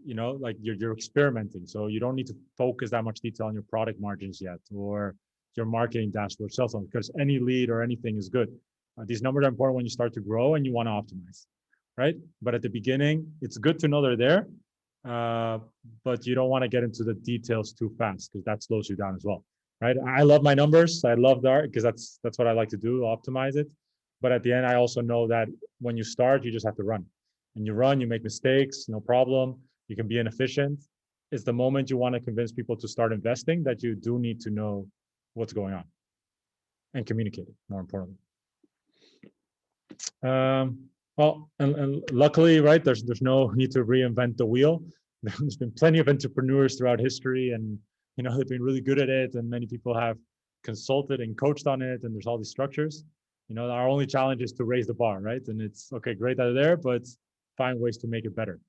like you're experimenting. So you don't need to focus that much detail on your product margins yet, or your marketing dashboard, sales funnel, because any lead or anything is good. These numbers are important when you start to grow and you want to optimize, right? But at the beginning, it's good to know they're there, but you don't want to get into the details too fast because that slows you down as well, right? I love my numbers. I love the art because that's what I like to do, optimize it. But at the end, I also know that when you start, you just have to run. And you run, you make mistakes, no problem. You can be inefficient. It's the moment you want to convince people to start investing that you do need to know what's going on and communicate it, more importantly. Well, and luckily, right, there's no need to reinvent the wheel. There's been plenty of entrepreneurs throughout history, and they've been really good at it, and many people have consulted and coached on it, and there's all these structures. Our only challenge is to raise the bar, right? And it's okay, great that they're there, but find ways to make it better.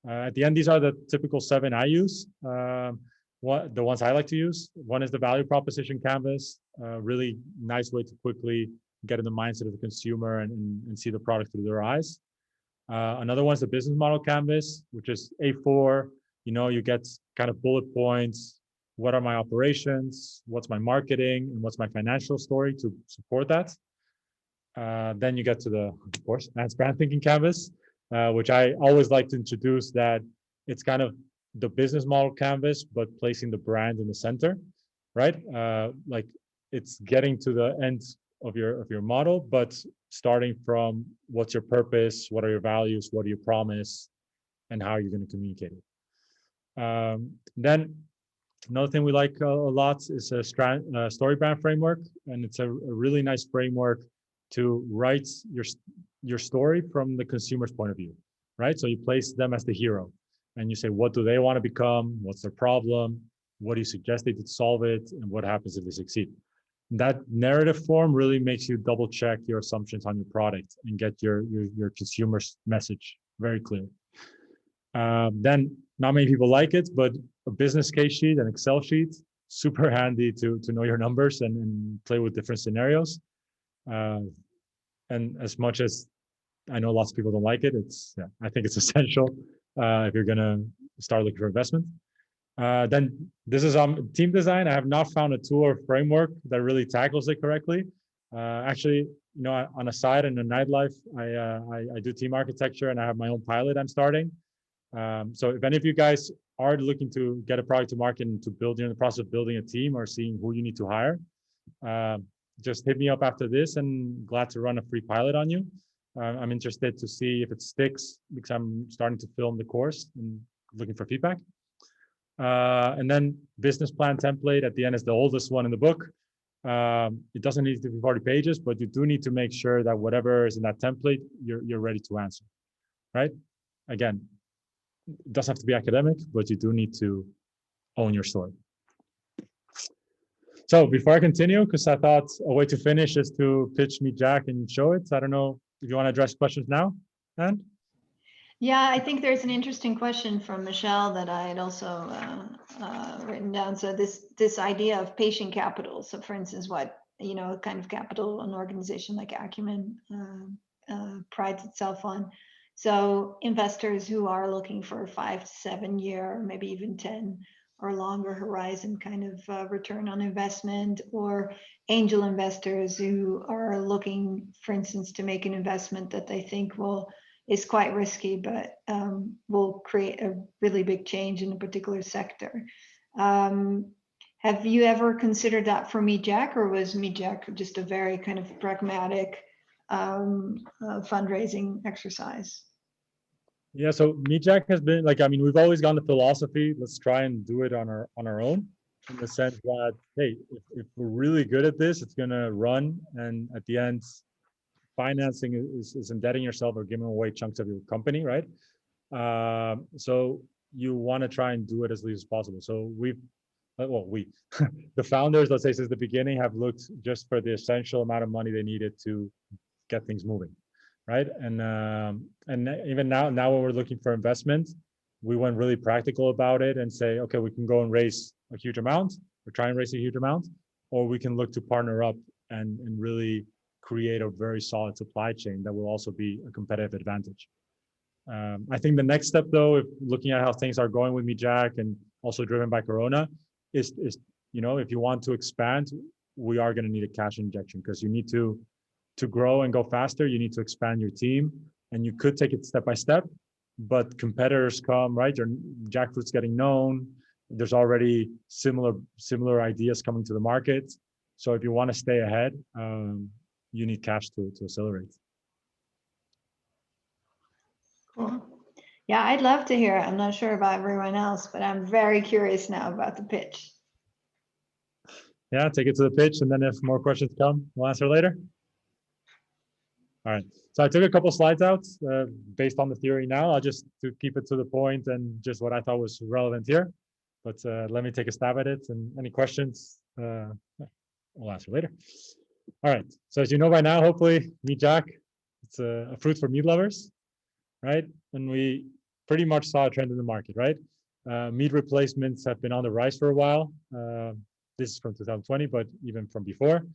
At the end, these are the typical 7 I use. The ones I like to use. One is the value proposition canvas, really nice way to quickly get in the mindset of the consumer and see the product through their eyes. Another one is the business model canvas, which is A4. You get kind of bullet points. What are my operations? What's my marketing? And what's my financial story to support that? Then you get to the, of course, advanced brand thinking canvas, which I always like to introduce, that it's kind of the business model canvas, but placing the brand in the center, right? Like it's getting to the end of your model, but starting from what's your purpose, what are your values, what do you promise, and how are you going to communicate it. Then another thing we like a lot is a story brand framework, and it's a really nice framework to write your story from the consumer's point of view, right? So you place them as the hero, and you say, what do they want to become? What's their problem? What do you suggest they did to solve it? And what happens if they succeed? That narrative form really makes you double check your assumptions on your product and get your consumer's message very clear. Then not many people like it, but a business case sheet, an Excel sheet, super handy to know your numbers and play with different scenarios. And as much as I know lots of people don't like it, I think it's essential if you're gonna start looking for investment. Then this is team design. I have not found a tool or framework that really tackles it correctly. Actually, on a side in the nightlife, I do team architecture, and I have my own pilot I'm starting. So if any of you guys are looking to get a product to market and you're in the process of building a team or seeing who you need to hire, just hit me up after this, and glad to run a free pilot on you. I'm interested to see if it sticks because I'm starting to film the course and looking for feedback. And then business plan template at the end is the oldest one in the book. It doesn't need to be 40 pages, but you do need to make sure that whatever is in that template, you're ready to answer, right? Again, it doesn't have to be academic, but you do need to own your story. So before I continue, because I thought a way to finish is to pitch Meet Jack and show it. I don't know if you want to address questions now, Anne? Yeah, I think there's an interesting question from Michelle that I had also written down. So this idea of patient capital. So for instance, what kind of capital an organization like Acumen prides itself on. So investors who are looking for a 5 to 7 year, maybe even 10 or longer horizon kind of return on investment, or angel investors who are looking, for instance, to make an investment that they think is quite risky, but will create a really big change in a particular sector. Have you ever considered that for Meet Jack, or was Meet Jack just a very kind of pragmatic fundraising exercise? Yeah, so Meet Jack has been we've always gone to philosophy. Let's try and do it on our own, in the sense that, hey, if we're really good at this, it's gonna run, and at the end, financing is indebting yourself or giving away chunks of your company, right? So you want to try and do it as least as possible. So the founders, let's say since the beginning, have looked just for the essential amount of money they needed to get things moving, right? And even now when we're looking for investment, we went really practical about it and say, okay, we can go and raise a huge amount, or try and raise a huge amount, or we can look to partner up and really create a very solid supply chain that will also be a competitive advantage. I think the next step, though, if looking at how things are going with MeetJack and also driven by Corona, is if you want to expand, we are going to need a cash injection, because you need to grow and go faster. You need to expand your team, and you could take it step by step. But competitors come, right? Your jackfruit's getting known. There's already similar ideas coming to the market. So if you want to stay ahead, you need cash to accelerate. Cool. Yeah, I'd love to hear it. I'm not sure about everyone else, but I'm very curious now about the pitch. Yeah, take it to the pitch, and then if more questions come, we'll answer later. All right. So I took a couple slides out based on the theory now. I'll just to keep it to the point and just what I thought was relevant here. But let me take a stab at it, and any questions, we'll answer later. All right. So as you know by now, hopefully, MeetJack, it's a fruit for meat lovers, right? And we pretty much saw a trend in the market, right? Meat replacements have been on the rise for a while. This is from 2020, but even from before.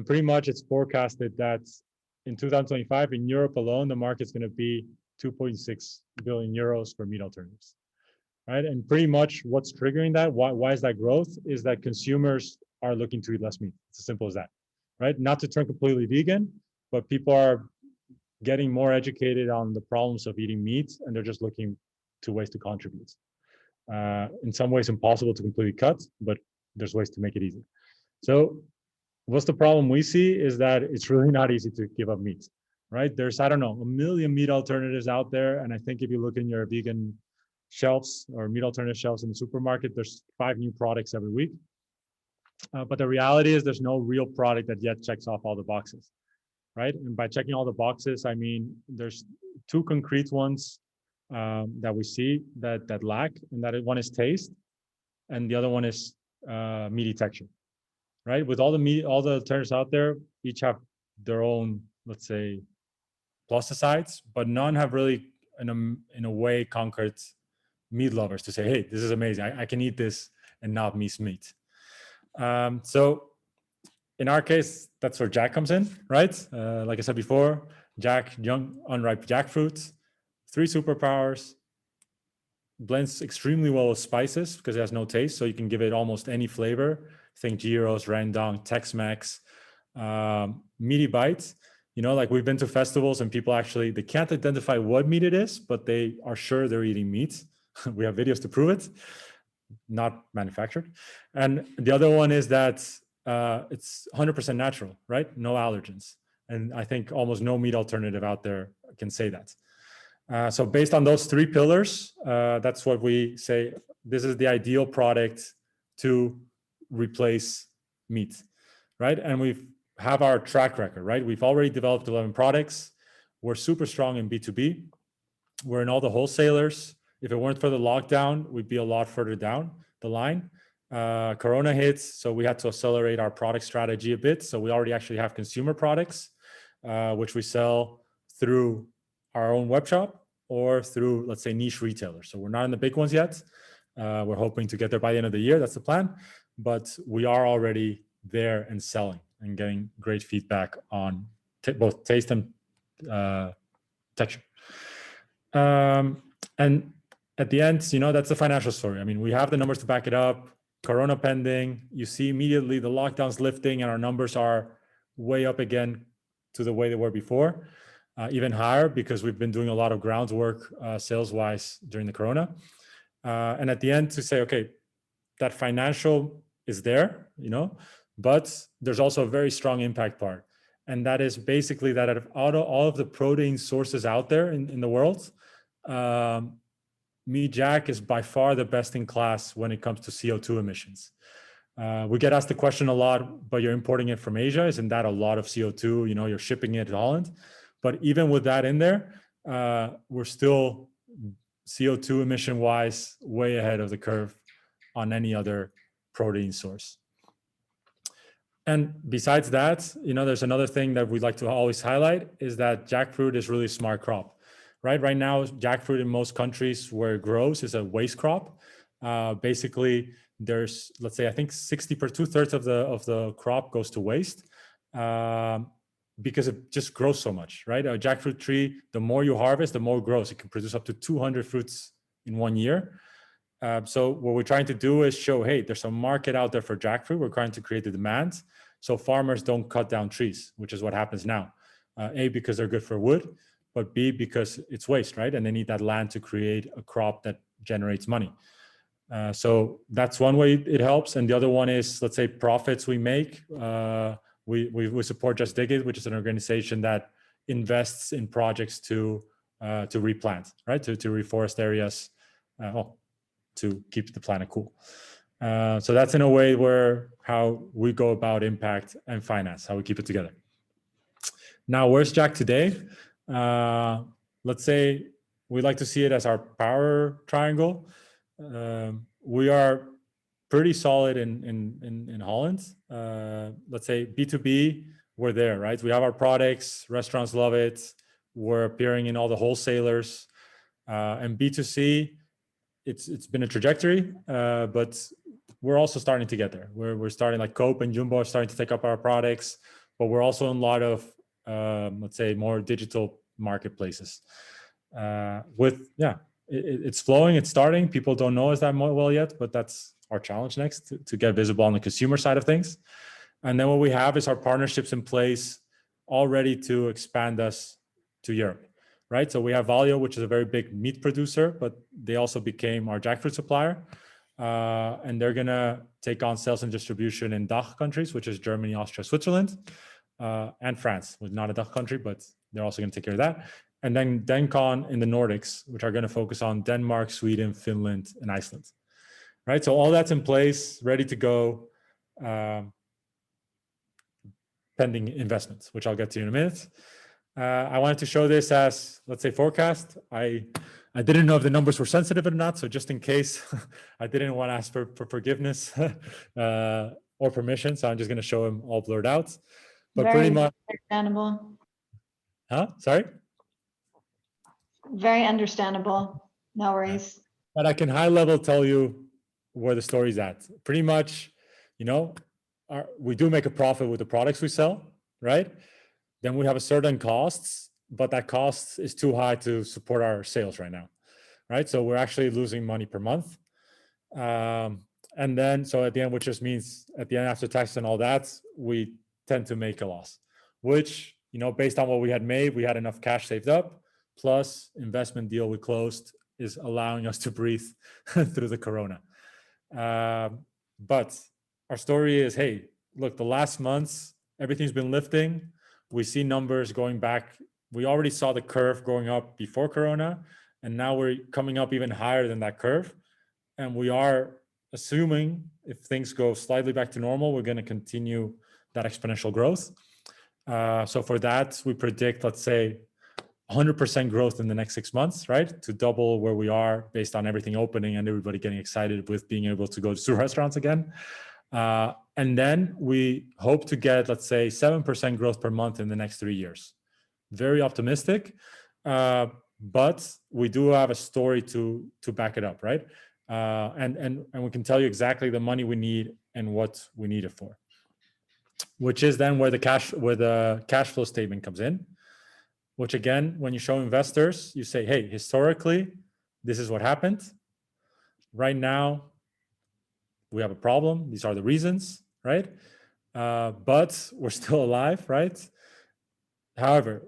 Pretty much it's forecasted that in 2025, in Europe alone, the market's going to be 2.6 billion euros for meat alternatives, right? And pretty much what's triggering that, why is that growth, is that consumers are looking to eat less meat. It's as simple as that, right? Not to turn completely vegan, but people are getting more educated on the problems of eating meat, and they're just looking to ways to contribute. In some ways impossible to completely cut, but there's ways to make it easy. So what's the problem we see is that it's really not easy to give up meat, right? There's, I don't know, 1 million meat alternatives out there. And I think if you look in your vegan shelves or meat alternative shelves in the supermarket, there's 5 new products every week. But the reality is there's no real product that yet checks off all the boxes, right? And by checking all the boxes, I mean, there's 2 concrete ones that we see that lack, and that one is taste, and the other one is meaty texture, right? With all the meat, all the alternatives out there, each have their own, let's say, plus sides, but none have really, in a way, conquered meat lovers to say, hey, this is amazing. I can eat this and not miss meat. So in our case, that's where Jack comes in, right? Like I said before, Jack, young, unripe jackfruit, 3 superpowers, blends extremely well with spices because it has no taste. So you can give it almost any flavor. Think gyros, rendang, Tex-Mex, meaty bites. You know, like we've been to festivals and people actually, they can't identify what meat it is, but they are sure they're eating meat. We have videos to prove it, not manufactured. And the other one is that it's 100% natural, right? No allergens. And I think almost no meat alternative out there can say that. So based on those 3 pillars, that's what we say, this is the ideal product to replace meat, right? And we have our track record, right? We've already developed 11 products. We're super strong in B2B. We're in all the wholesalers. If it weren't for the lockdown, we'd be a lot further down the line. Corona hits, so we had to accelerate our product strategy a bit. So we already actually have consumer products, which we sell through our own web shop or through, let's say, niche retailers. So we're not in the big ones yet. We're hoping to get there by the end of the year. That's the plan. But we are already there and selling and getting great feedback on both taste and texture. And at the end, you know, that's the financial story. I mean, we have the numbers to back it up. Corona pending. You see immediately the lockdowns lifting and our numbers are way up again to the way they were before. Even higher because we've been doing a lot of groundwork sales-wise during the Corona. And at the end to say, okay, that financial is there, you know, but there's also a very strong impact part. And that is basically that out of all of the protein sources out there in the world, MeetJack is by far the best in class when it comes to CO2 emissions. We get asked the question a lot, but you're importing it from Asia. Isn't that a lot of CO2? You know, you're shipping it to Holland. But even with that in there, we're still CO2 emission wise way ahead of the curve on any other protein source. And besides that, you know, there's another thing that we'd like to always highlight is that jackfruit is really a smart crop, right? Right now, jackfruit in most countries where it grows is a waste crop. Basically, there's, let's say, I think 2/3 of the crop goes to waste. because it just grows so much, right? A jackfruit tree, the more you harvest, the more it grows. It can produce up to 200 fruits in 1 year. So what we're trying to do is show, hey, there's a market out there for jackfruit. We're trying to create the demand so farmers don't cut down trees, which is what happens now. A, because they're good for wood, but B, because it's waste, right? And they need that land to create a crop that generates money. So that's one way it helps. And the other one is, let's say, profits we make. We support Just Dig It, which is an organization that invests in projects to replant, right? To reforest areas, to keep the planet cool. So that's in a way where how we go about impact and finance, how we keep it together. Now, where's Jack today? Let's say we like to see it as our power triangle. We are pretty solid in Holland. Let's say B2B, we're there, right? We have our products, restaurants love it. We're appearing in all the wholesalers. And B2C, it's been a trajectory, but we're also starting to get there. We're starting, like Coop and Jumbo are starting to take up our products, but we're also in a lot of, let's say, more digital marketplaces. It's flowing, it's starting. People don't know us that well yet, but that's our challenge next, to get visible on the consumer side of things. And then what we have is our partnerships in place already to expand us to Europe, right? So we have Valio, which is a very big meat producer, but they also became our jackfruit supplier. And they're gonna take on sales and distribution in DACH countries, which is Germany, Austria, Switzerland, and France, which is not a DACH country, but they're also gonna take care of that. And then Dencon in the Nordics, which are going to focus on Denmark, Sweden, Finland, and Iceland, right? So all that's in place, ready to go, pending investments, which I'll get to in a minute. I wanted to show this as, let's say, forecast. I didn't know if the numbers were sensitive or not, so just in case, I didn't want to ask for forgiveness or permission, so I'm just going to show them all blurred out. But Very pretty much understandable. Huh? Sorry? Very understandable. No worries. But I can high level tell you where the story's at. Pretty much, we do make a profit with the products we sell, right? Then we have a certain costs, but that cost is too high to support our sales right now, right? So we're actually losing money per month. And then, so at the end, which just means at the end, after tax and all that, we tend to make a loss, which, based on what we had made, we had enough cash saved up, plus investment deal we closed is allowing us to breathe through the corona. But our story is, hey, look, the last months, everything's been lifting. We see numbers going back. We already saw the curve going up before corona, and now we're coming up even higher than that curve. And we are assuming if things go slightly back to normal, we're going to continue that exponential growth. So for that, we predict, let's say, 100% growth in the next 6 months, right? To double where we are based on everything opening and everybody getting excited with being able to go to restaurants again. And then we hope to get, let's say, 7% growth per month in the next 3 years. Very optimistic, but we do have a story to back it up, right? And we can tell you exactly the money we need and what we need it for, which is then where the cash flow statement comes in. Which again, when you show investors, you say, hey, historically, this is what happened. Right now, we have a problem. These are the reasons, right? But we're still alive, right? However,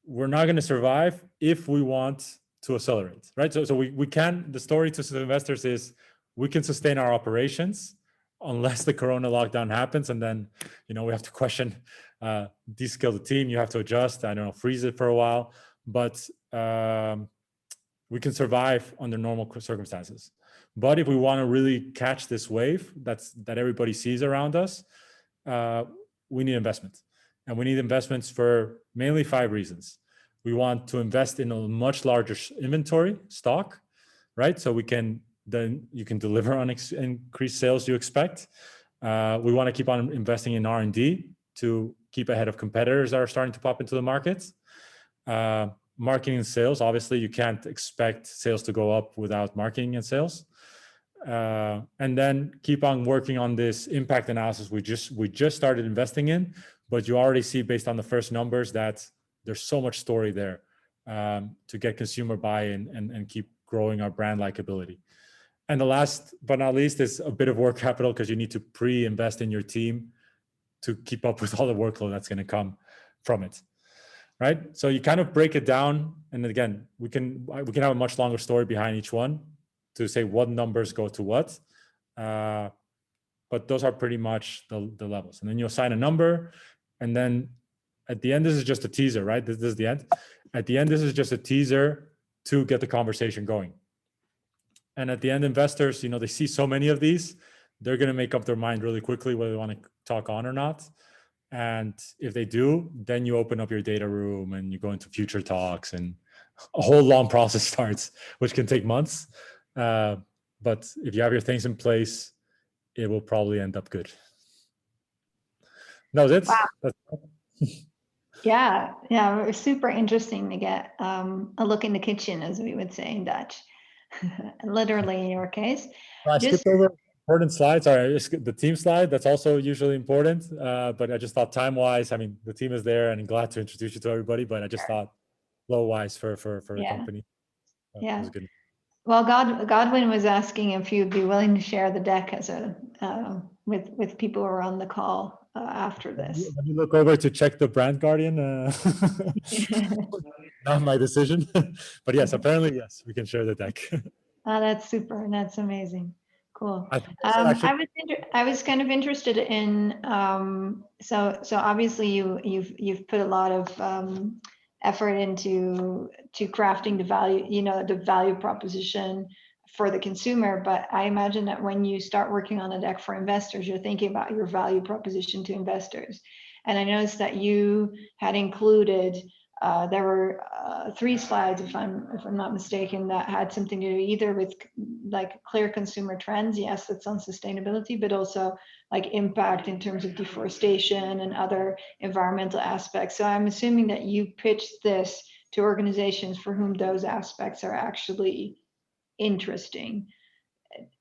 we're not going to survive if we want to accelerate, right? So we can, the story to the investors is we can sustain our operations unless the corona lockdown happens, and then we have to question, descale the team, you have to adjust, freeze it for a while, but we can survive under normal circumstances. But if we want to really catch this wave that everybody sees around us, we need investment, and we need investments for mainly 5 reasons. We want to invest in a much larger inventory stock, right? So then you can deliver on increased sales you expect. We want to keep on investing in R&D to keep ahead of competitors that are starting to pop into the market. Marketing and sales, obviously you can't expect sales to go up without marketing and sales. And then keep on working on this impact analysis we just started investing in, but you already see based on the first numbers that there's so much story there to get consumer buy-in and keep growing our brand likability. And the last but not least is a bit of work capital, because you need to pre-invest in your team to keep up with all the workload that's going to come from it, right? So you kind of break it down, and again, we can have a much longer story behind each one to say what numbers go to what, but those are pretty much the levels. And then you assign a number, and then at the end, this is just a teaser, right? This is the end. At the end, this is just a teaser to get the conversation going. And at the end, investors, they see so many of these, they're going to make up their mind really quickly whether they want to talk on or not. And if they do, then you open up your data room and you go into future talks, and a whole long process starts, which can take months. But if you have your things in place, it will probably end up good. That was it. Wow. Yeah, it was super interesting to get a look in the kitchen, as we would say in Dutch. Literally in your case. I skipped over important slides. Sorry, the team slide. That's also usually important. But I just thought time-wise, I mean, the team is there, and I'm glad to introduce you to everybody. But I just thought flow-wise for the company. Yeah. Was good. Well, Godwin was asking if you'd be willing to share the deck as with people who are on the call after this. Let me look over to check the brand guardian. Not my decision, but yes, apparently yes, we can share the deck. Oh, that's super. That's amazing. Cool. I was kind of interested in so obviously you've put a lot of effort into crafting the value, the value proposition for the consumer, but I imagine that when you start working on a deck for investors, you're thinking about your value proposition to investors. And I noticed that you had included there were 3 slides, if I'm not mistaken, that had something to do either with like clear consumer trends. Yes, that's on sustainability, but also like impact in terms of deforestation and other environmental aspects. So I'm assuming that you pitched this to organizations for whom those aspects are actually interesting.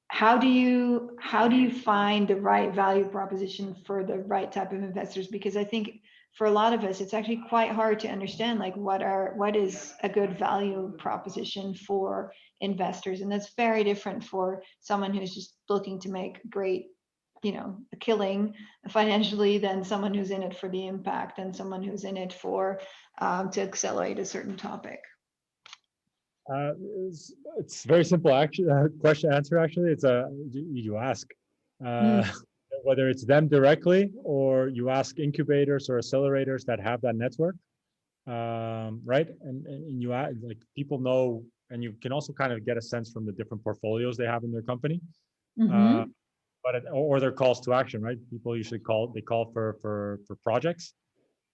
How do you find the right value proposition for the right type of investors? Because I think for a lot of us, it's actually quite hard to understand like what is a good value proposition for investors, and that's very different for someone who's just looking to make great, a killing financially, than someone who's in it for the impact and someone who's in it for to accelerate a certain topic. It's very simple question answer. Actually, it's you ask whether it's them directly or you ask incubators or accelerators that have that network, right? And you ask, like, people know, and you can also kind of get a sense from the different portfolios they have in their company, or their calls to action, right? People usually call for projects,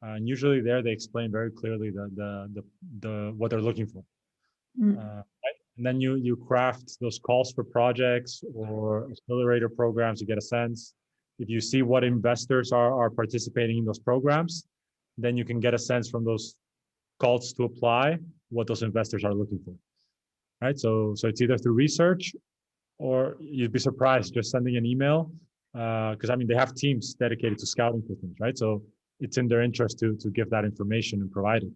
and usually there they explain very clearly the what they're looking for. Right? And then you craft those calls for projects or accelerator programs to get a sense. If you see what investors are participating in those programs, then you can get a sense from those calls to apply what those investors are looking for, right? So it's either through research, or you'd be surprised just sending an email, because I mean they have teams dedicated to scouting for things, right? So it's in their interest to give that information and provide it.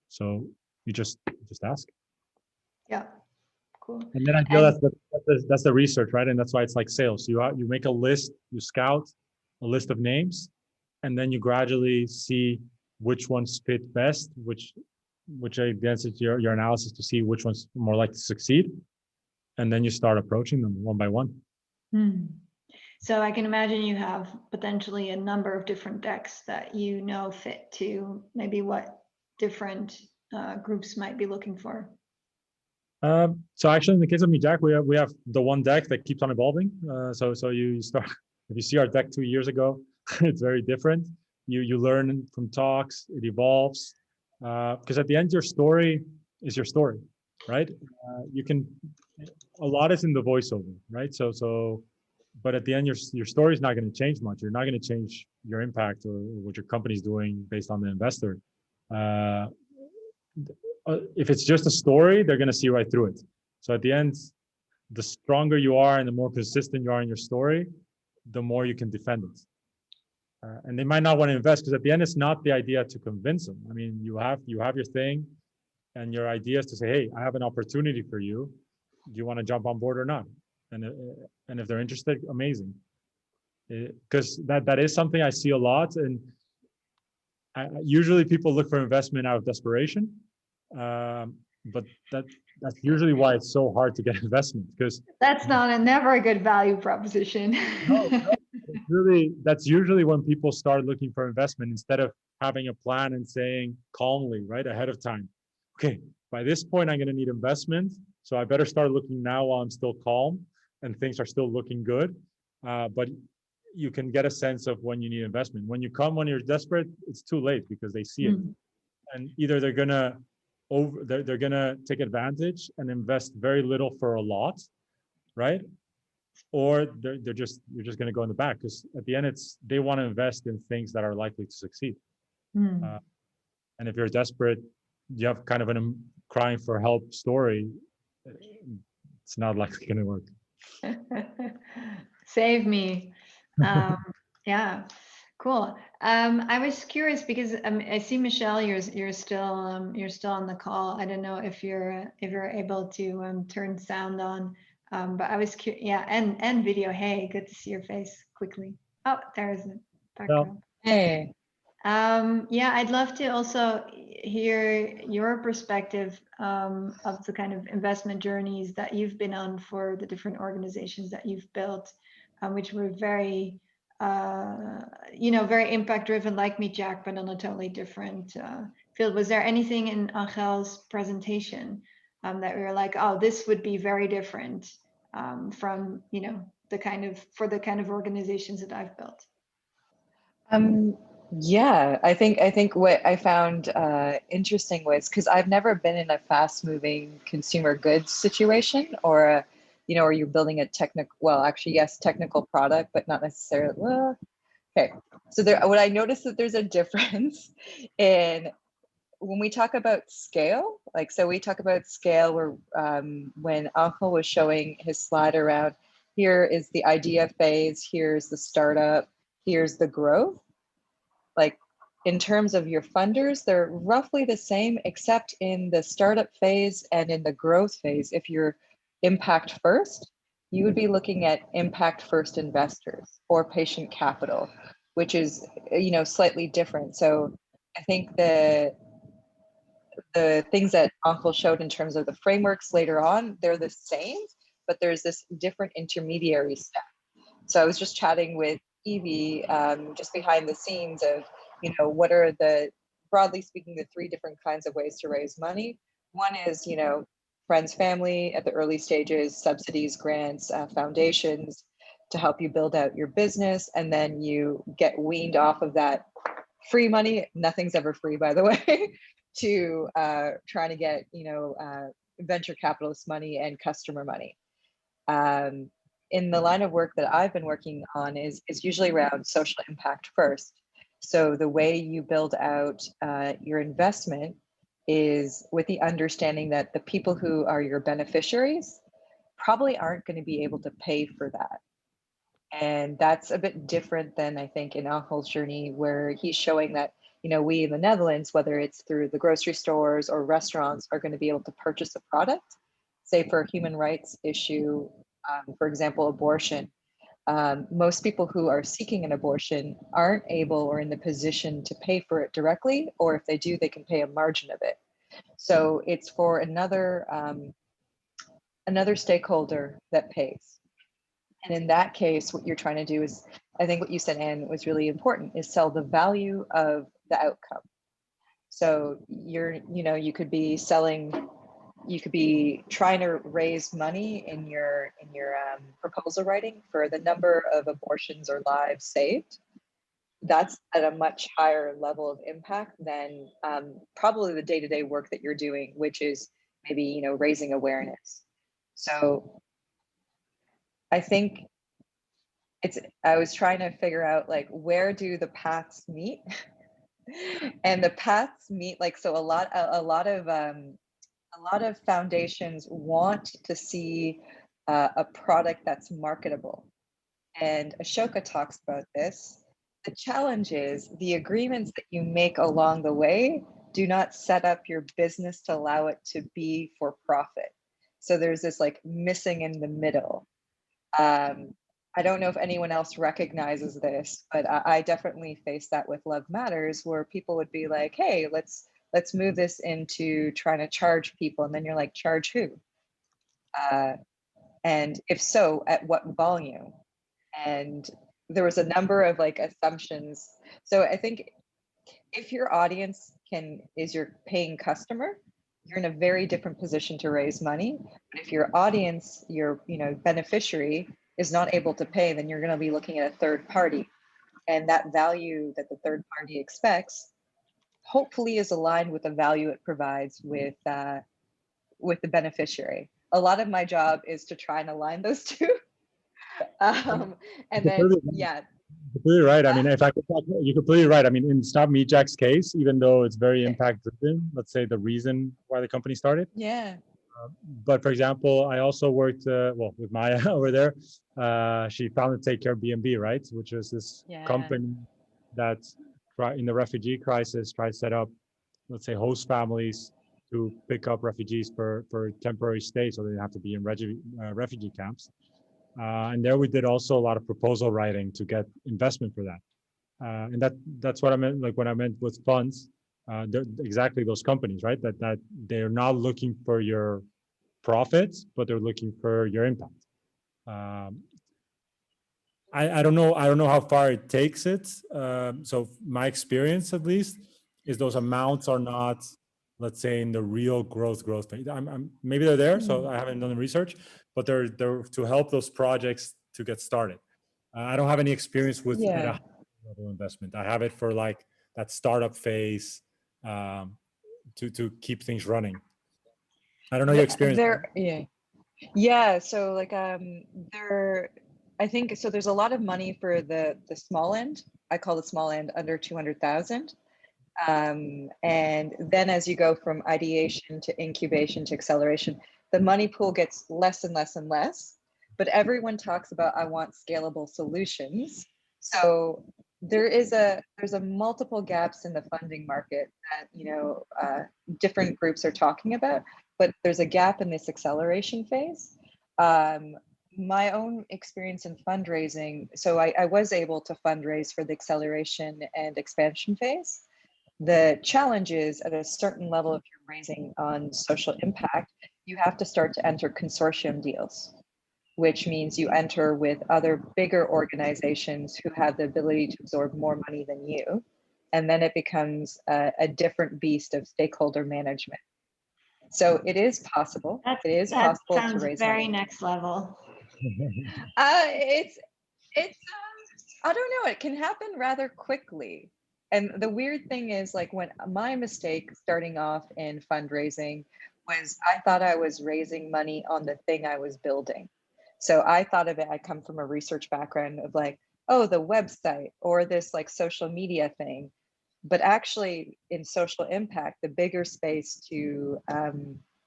So you just ask. Yeah. Cool. And then I feel that's the research, right? And that's why it's like sales. You make a list, you scout a list of names, and then you gradually see which ones fit best, which against your analysis to see which ones more likely to succeed, and then you start approaching them one by one. So I can imagine you have potentially a number of different decks that fit to maybe what different groups might be looking for. So actually, in the case of Me Jack, we have the one deck that keeps on evolving. So you start, if you see our deck 2 years ago, it's very different. You learn from talks, it evolves, because at the end, your story is your story, right? A lot is in the voiceover, right? But at the end, your story is not going to change much. You're not going to change your impact or what your company's doing based on the investor. If it's just a story, they're going to see right through it. So at the end, the stronger you are and the more consistent you are in your story, the more you can defend it. and they might not want to invest because at the end, it's not the idea to convince them. I mean, you have your thing, and your idea is to say, hey, I have an opportunity for you. Do you want to jump on board or not? And if they're interested, amazing. Because that is something I see a lot, and usually people look for investment out of desperation, but that's usually why it's so hard to get investment, because That's never a good value proposition. no, that's usually when people start looking for investment instead of having a plan and saying calmly, right, ahead of time, okay, by this point I'm going to need investment, so I better start looking now while I'm still calm and things are still looking good. But you can get a sense of when you need investment. When you're desperate, it's too late because they see it, and either they're gonna take advantage and invest very little for a lot, right? Or you're just gonna go in the back, because at the end they want to invest in things that are likely to succeed. And if you're desperate, you have kind of a crying for help story, it's not likely gonna work. Save me. Yeah, cool. I was curious because I see Michelle, you're still on the call. I don't know if you're able to turn sound on, but I was curious. Yeah, and video. Hey, good to see your face quickly. Oh, there's a background. Hey. Yeah, I'd love to also hear your perspective of the kind of investment journeys that you've been on for the different organizations that you've built, which were very, very impact driven, like Meet Jack, but on a totally different field. Was there anything in Angel's presentation that we were like, oh, this would be very different from, the kind of organizations that I've built? Yeah, I think what I found interesting was, because I've never been in a fast-moving consumer goods situation, or or you're building a technical product, but not necessarily. Well, okay. So what I noticed that there's a difference in when we talk about scale. Like, so we talk about scale where when Angel was showing his slide around, here is the idea phase, here's the startup, here's the growth. Like, in terms of your funders, they're roughly the same, except in the startup phase and in the growth phase. If you're impact first, you would be looking at impact first investors or patient capital, which is, slightly different. So I think the things that Angel showed in terms of the frameworks later on, they're the same, but there's this different intermediary step. So I was just chatting with Evie, just behind the scenes of, what are broadly speaking, the three different kinds of ways to raise money. One is, friends, family at the early stages, subsidies, grants, foundations to help you build out your business. And then you get weaned off of that free money. Nothing's ever free, by the way, to trying to get, venture capitalist money and customer money. In the line of work that I've been working on is usually around social impact first. So the way you build out your investment is with the understanding that the people who are your beneficiaries probably aren't going to be able to pay for that. And that's a bit different than, I think, in Angel's journey, where he's showing that, we in the Netherlands, whether it's through the grocery stores or restaurants, are going to be able to purchase a product, say for a human rights issue, for example, abortion. Most people who are seeking an abortion aren't able or in the position to pay for it directly, or if they do, they can pay a margin of it. So it's for another stakeholder that pays. And in that case, what you're trying to do is, I think what you said, Anne, was really important, is sell the value of the outcome. So you could be trying to raise money in your proposal writing for the number of abortions or lives saved. That's at a much higher level of impact than probably the day-to-day work that you're doing, which is maybe raising awareness. So I think I was trying to figure out, like, where do the paths meet? And the paths meet, like, so a lot of foundations want to see a product that's marketable. And Ashoka talks about this, The challenge is the agreements that you make along the way do not set up your business to allow it to be for profit. So there's this like missing in the middle. I don't know if anyone else recognizes this, but I definitely face that with Love Matters, where people would be like, "Hey, let's move this into trying to charge people," and then you're like, "Charge who? And if so, at what volume?" And there was a number of like assumptions. So I think if your audience is your paying customer, you're in a very different position to raise money. But if your audience, your beneficiary is not able to pay, then you're going to be looking at a third party, and that value that the third party expects hopefully is aligned with the value it provides with the beneficiary. A lot of my job is to try and align those two. And then yeah. Completely right. I mean, if I could talk, you're completely right. I mean, in Stop Meat Jack's case, even though it's very impact driven, let's say the reason why the company started. Yeah. But for example, I also worked with Maya over there. She founded Take Care B&B, right? Which is this company that in the refugee crisis tried to set up, let's say, host families to pick up refugees for temporary stay, so they didn't have to be in refugee camps. And there we did also a lot of proposal writing to get investment for that. And that's what I meant, like when I meant with funds, exactly those companies, right? That they're not looking for your profits, but they're looking for your impact. I don't know how far it takes it. So my experience, at least, is those amounts are not, let's say, in the real growth phase. Maybe they're there, so I haven't done the research, but they're to help those projects to get started. I don't have any experience with at a high level investment. I have it for like that startup phase, to keep things running. I don't know your experience. Yeah. So like I think so. There's a lot of money for the small end. I call the small end under 200,000. And then as you go from ideation to incubation to acceleration, the money pool gets less and less and less. But everyone talks about, I want scalable solutions. So there's a multiple gaps in the funding market that different groups are talking about, but there's a gap in this acceleration phase. My own experience in fundraising, so I was able to fundraise for the acceleration and expansion phase. The challenge is at a certain level, if you're raising on social impact, you have to start to enter consortium deals, which means you enter with other bigger organizations who have the ability to absorb more money than you. And then it becomes a different beast of stakeholder management. So it is possible. It is possible to raise very money. Next level. It's I don't know. It can happen rather quickly. And the weird thing is, like, when my mistake starting off in fundraising was I thought I was raising money on the thing I was building. So I thought of it, I come from a research background of like, oh, the website or this like social media thing. But actually in social impact, the bigger space to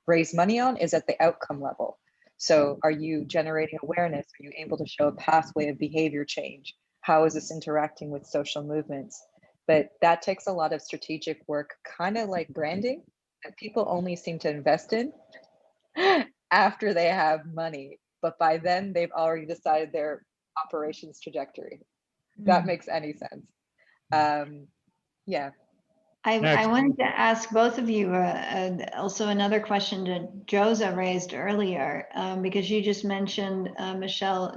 raise money on is at the outcome level. So are you generating awareness? Are you able to show a pathway of behavior change? How is this interacting with social movements? But that takes a lot of strategic work, kind of like branding, that people only seem to invest in after they have money. But by then, they've already decided their operations trajectory. If that makes any sense. Yeah. I wanted to ask both of you also another question that Josa raised earlier, because you just mentioned, Michelle,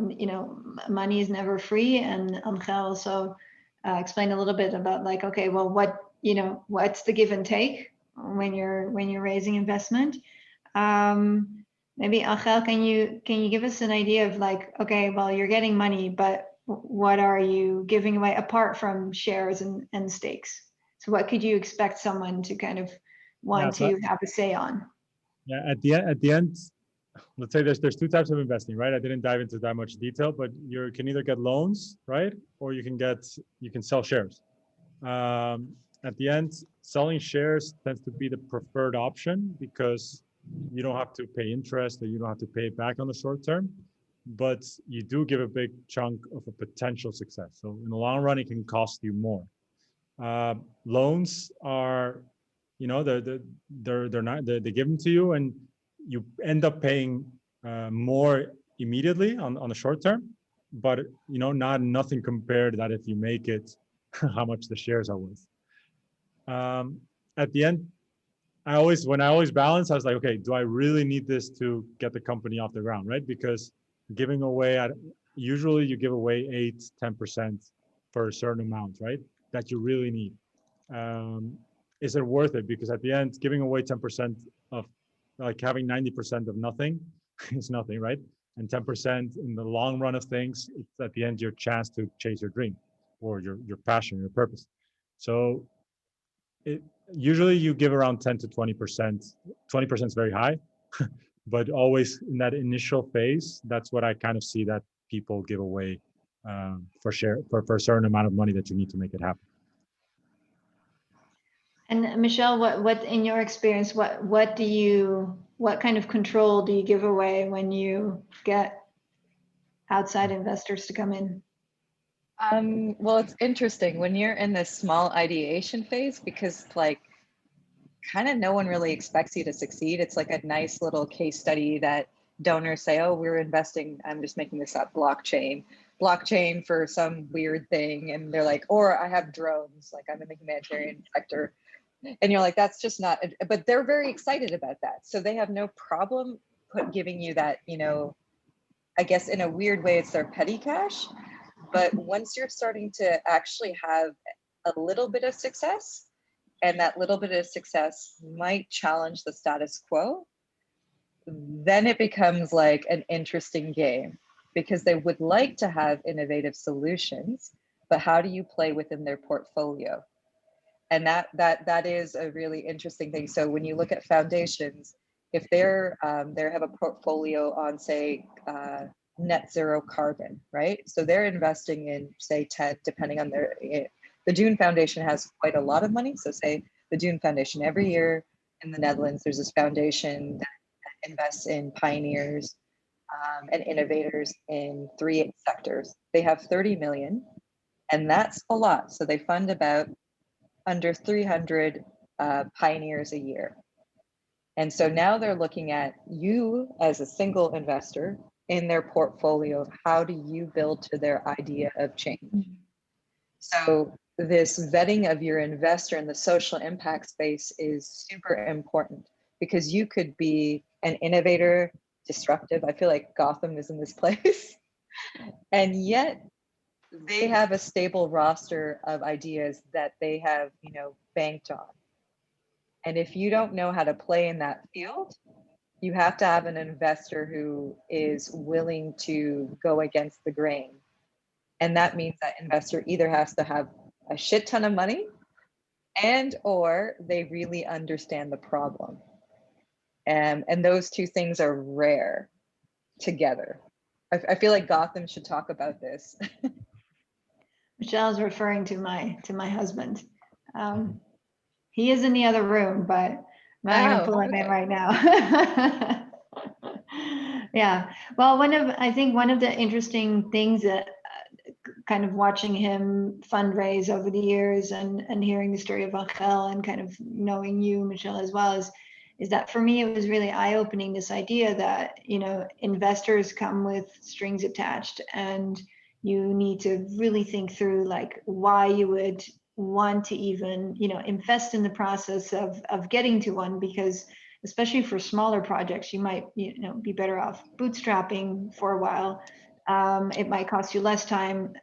money is never free, and Angel also explained a little bit about like, okay, well, what's the give and take when you're raising investment? Maybe Angel, can you give us an idea of like, okay, well, you're getting money, but what are you giving away apart from shares and stakes? So what could you expect someone to kind of want to have a say on? Yeah, at the end, let's say there's two types of investing, right? I didn't dive into that much detail, but you can either get loans, right? Or you can sell shares. At the end, selling shares tends to be the preferred option because you don't have to pay interest or you don't have to pay it back on the short term. but you do give a big chunk of a potential success. So in the long run, it can cost you more. Loans are, you know, they're not, they give them to you, and you end up paying more immediately on the short term, but you know, nothing compared to that if you make it, how much the shares are worth. At the end, when I always balance, I was like, okay, do I really need this to get the company off the ground, right? Because giving away usually you give away 8-10% for a certain amount, right? That you really need. Is it worth it? Because at the end, giving away 10% of, like, having 90% of nothing is nothing, right? And 10% in the long run of things, it's at the end your chance to chase your dream or your passion, your purpose. So usually you give around 10 to 20%. 20% is very high, but always in that initial phase, that's what I kind of see that people give away for a certain amount of money that you need to make it happen. And Michelle, what in your experience, what kind of control do you give away when you get outside investors to come in? Well, it's interesting when you're in this small ideation phase, because like kind of no one really expects you to succeed. It's like a nice little case study that donors say, oh, we're investing, I'm just making this up, blockchain for some weird thing. And they're like, or I have drones, like I'm in the humanitarian sector. And you're like, that's just not, but they're very excited about that. So they have no problem giving you that, you know, I guess in a weird way, it's their petty cash. But once you're starting to actually have a little bit of success, and that little bit of success might challenge the status quo, then it becomes like an interesting game, because they would like to have innovative solutions, but how do you play within their portfolio? And that is a really interesting thing. So when you look at foundations, if they have a portfolio on, say, net zero carbon, right? So they're investing in, say, 10, depending on the Dune Foundation has quite a lot of money. So say the Dune Foundation, every year in the Netherlands, there's this foundation that invests in pioneers and innovators in 3 sectors. They have 30 million, and that's a lot. So they fund about under 300 pioneers a year. And so now they're looking at you as a single investor in their portfolio of how do you build to their idea of change. So this vetting of your investor in the social impact space is super important, because you could be an innovator, disruptive. I feel like Gotham is in this place. And yet they have a stable roster of ideas that they have, you know, banked on. And if you don't know how to play in that field, you have to have an investor who is willing to go against the grain. And that means that investor either has to have a shit ton of money, and or they really understand the problem. And those two things are rare together. I feel like Gotham should talk about this. Michelle's referring to my husband. He is in the other room, but I'm not going to pull him in right now. Yeah. Well, I think one of the interesting things that kind of watching him fundraise over the years and hearing the story of Ángel and kind of knowing you, Michelle, as well, is that for me, it was really eye-opening, this idea that, you know, investors come with strings attached, and you need to really think through like why you would want to even, you know, invest in the process of getting to one, because especially for smaller projects, you might, you know, be better off bootstrapping for a while. It might cost you less time,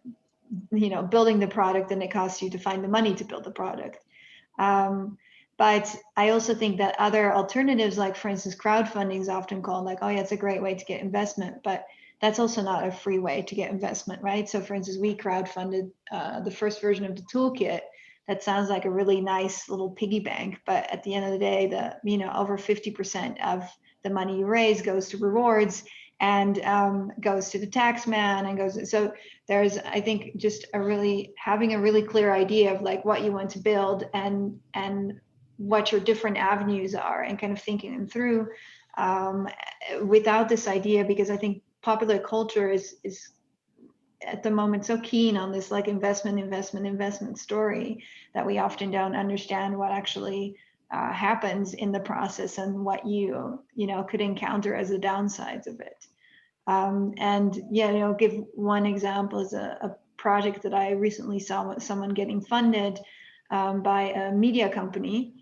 you know, building the product than it costs you to find the money to build the product. But I also think that other alternatives, like for instance, crowdfunding is often called like, oh yeah, it's a great way to get investment, but that's also not a free way to get investment, right? So for instance, we crowdfunded the first version of the toolkit. That sounds like a really nice little piggy bank, but at the end of the day, you know, over 50% of the money you raise goes to rewards and goes to the tax man and goes. So there's, I think, just having a really clear idea of like what you want to build and what your different avenues are, and kind of thinking them through without this idea, because I think popular culture is at the moment so keen on this like investment story that we often don't understand what actually happens in the process and what you know could encounter as the downsides of it. And yeah, you know, give one example is a project that I recently saw with someone getting funded by a media company.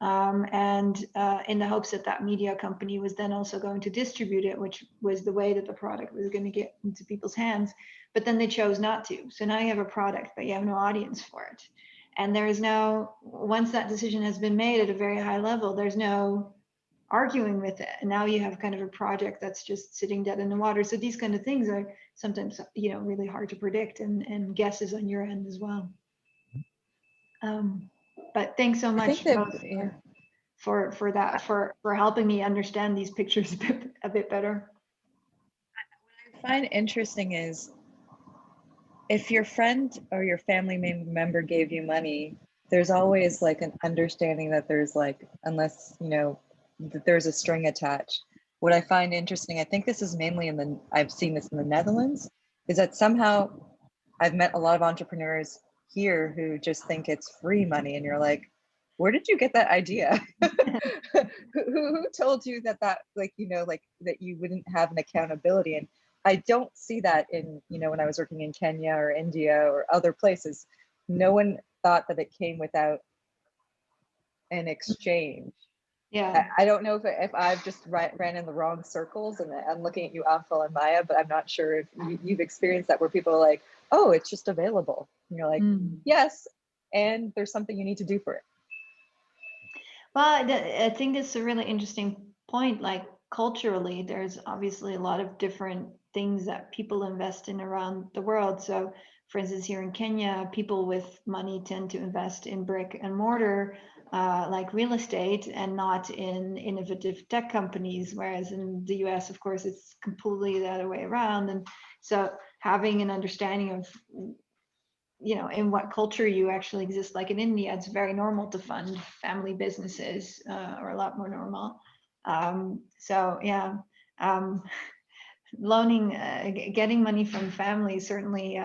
And in the hopes that that media company was then also going to distribute it, which was the way that the product was going to get into people's hands. But then they chose not to. So now you have a product, but you have no audience for it. And there is no, once that decision has been made at a very high level, there's no arguing with it. And now you have kind of a project that's just sitting dead in the water. So these kind of things are sometimes, you know, really hard to predict and guesses on your end as well. But thanks so much for that, for helping me understand these pictures a bit better. What I find interesting is if your friend or your family member gave you money, there's always like an understanding that there's like, unless, you know, that there's a string attached. What I find interesting, I think this is mainly I've seen this in the Netherlands, is that somehow I've met a lot of entrepreneurs here who just think it's free money. And you're like, where did you get that idea? who told you that like, you know, like that you wouldn't have an accountability? And I don't see that in, you know, when I was working in Kenya or India or other places, no one thought that it came without an exchange. Yeah. I don't know if I've just ran in the wrong circles, and I'm looking at you, Ángel and Maya, but I'm not sure if you've experienced that where people are like, oh, it's just available. And you're like, yes, and there's something you need to do for it. Well, I think that's a really interesting point. Like culturally, there's obviously a lot of different things that people invest in around the world. So for instance, here in Kenya, people with money tend to invest in brick and mortar, like real estate, and not in innovative tech companies. Whereas in the US, of course, it's completely the other way around. And so having an understanding of, you know, in what culture you actually exist, like in India, it's very normal to fund family businesses, or a lot more normal. So yeah, loaning, getting money from family certainly,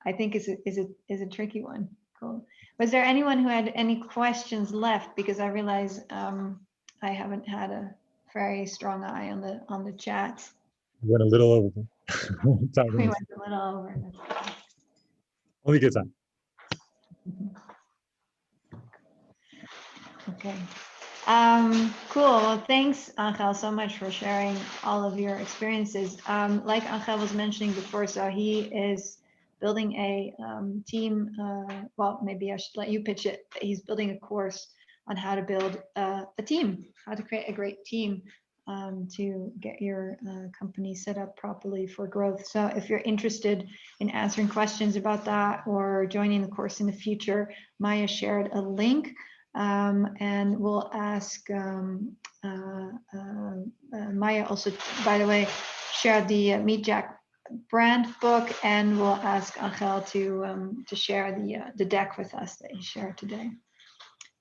I think is a tricky one. Cool. Was there anyone who had any questions left? Because I realize I haven't had a very strong eye on the chat. We went a little over. We went a little over. Only good time. Okay. Cool. Well, thanks, Ángel, so much for sharing all of your experiences. Like Ángel was mentioning before, so he is building a team. Well, maybe I should let you pitch it. He's building a course on how to build a team, how to create a great team to get your company set up properly for growth. So if you're interested in answering questions about that or joining the course in the future, Maya shared a link. And we'll ask Maya also, by the way, share the Meet Jack brand book, and we'll ask Ángel to share the deck with us that he shared today.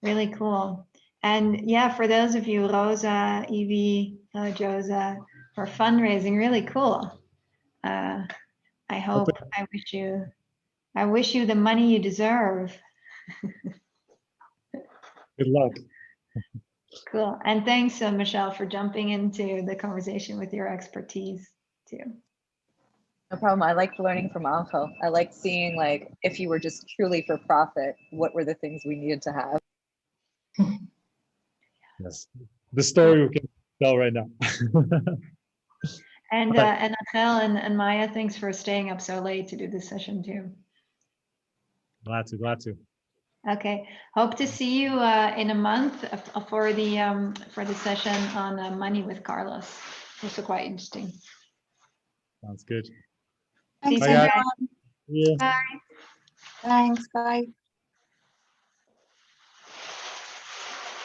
Really cool. And yeah, for those of you, Rosa, Evie, Josa, for fundraising, really cool. I wish you the money you deserve. Good luck. Cool. And thanks, Michelle, for jumping into the conversation with your expertise too. No problem. I liked learning from Ángel. I liked seeing, like, if you were just truly for profit, what were the things we needed to have? Yes, the story we can tell right now. And Ángel and Maya, thanks for staying up so late to do this session too. Glad to. Okay, hope to see you in a month for the session on money with Carlos. Also quite interesting. Sounds good. Thanks, See you guys. everyone. Yeah. Bye. Thanks. Bye.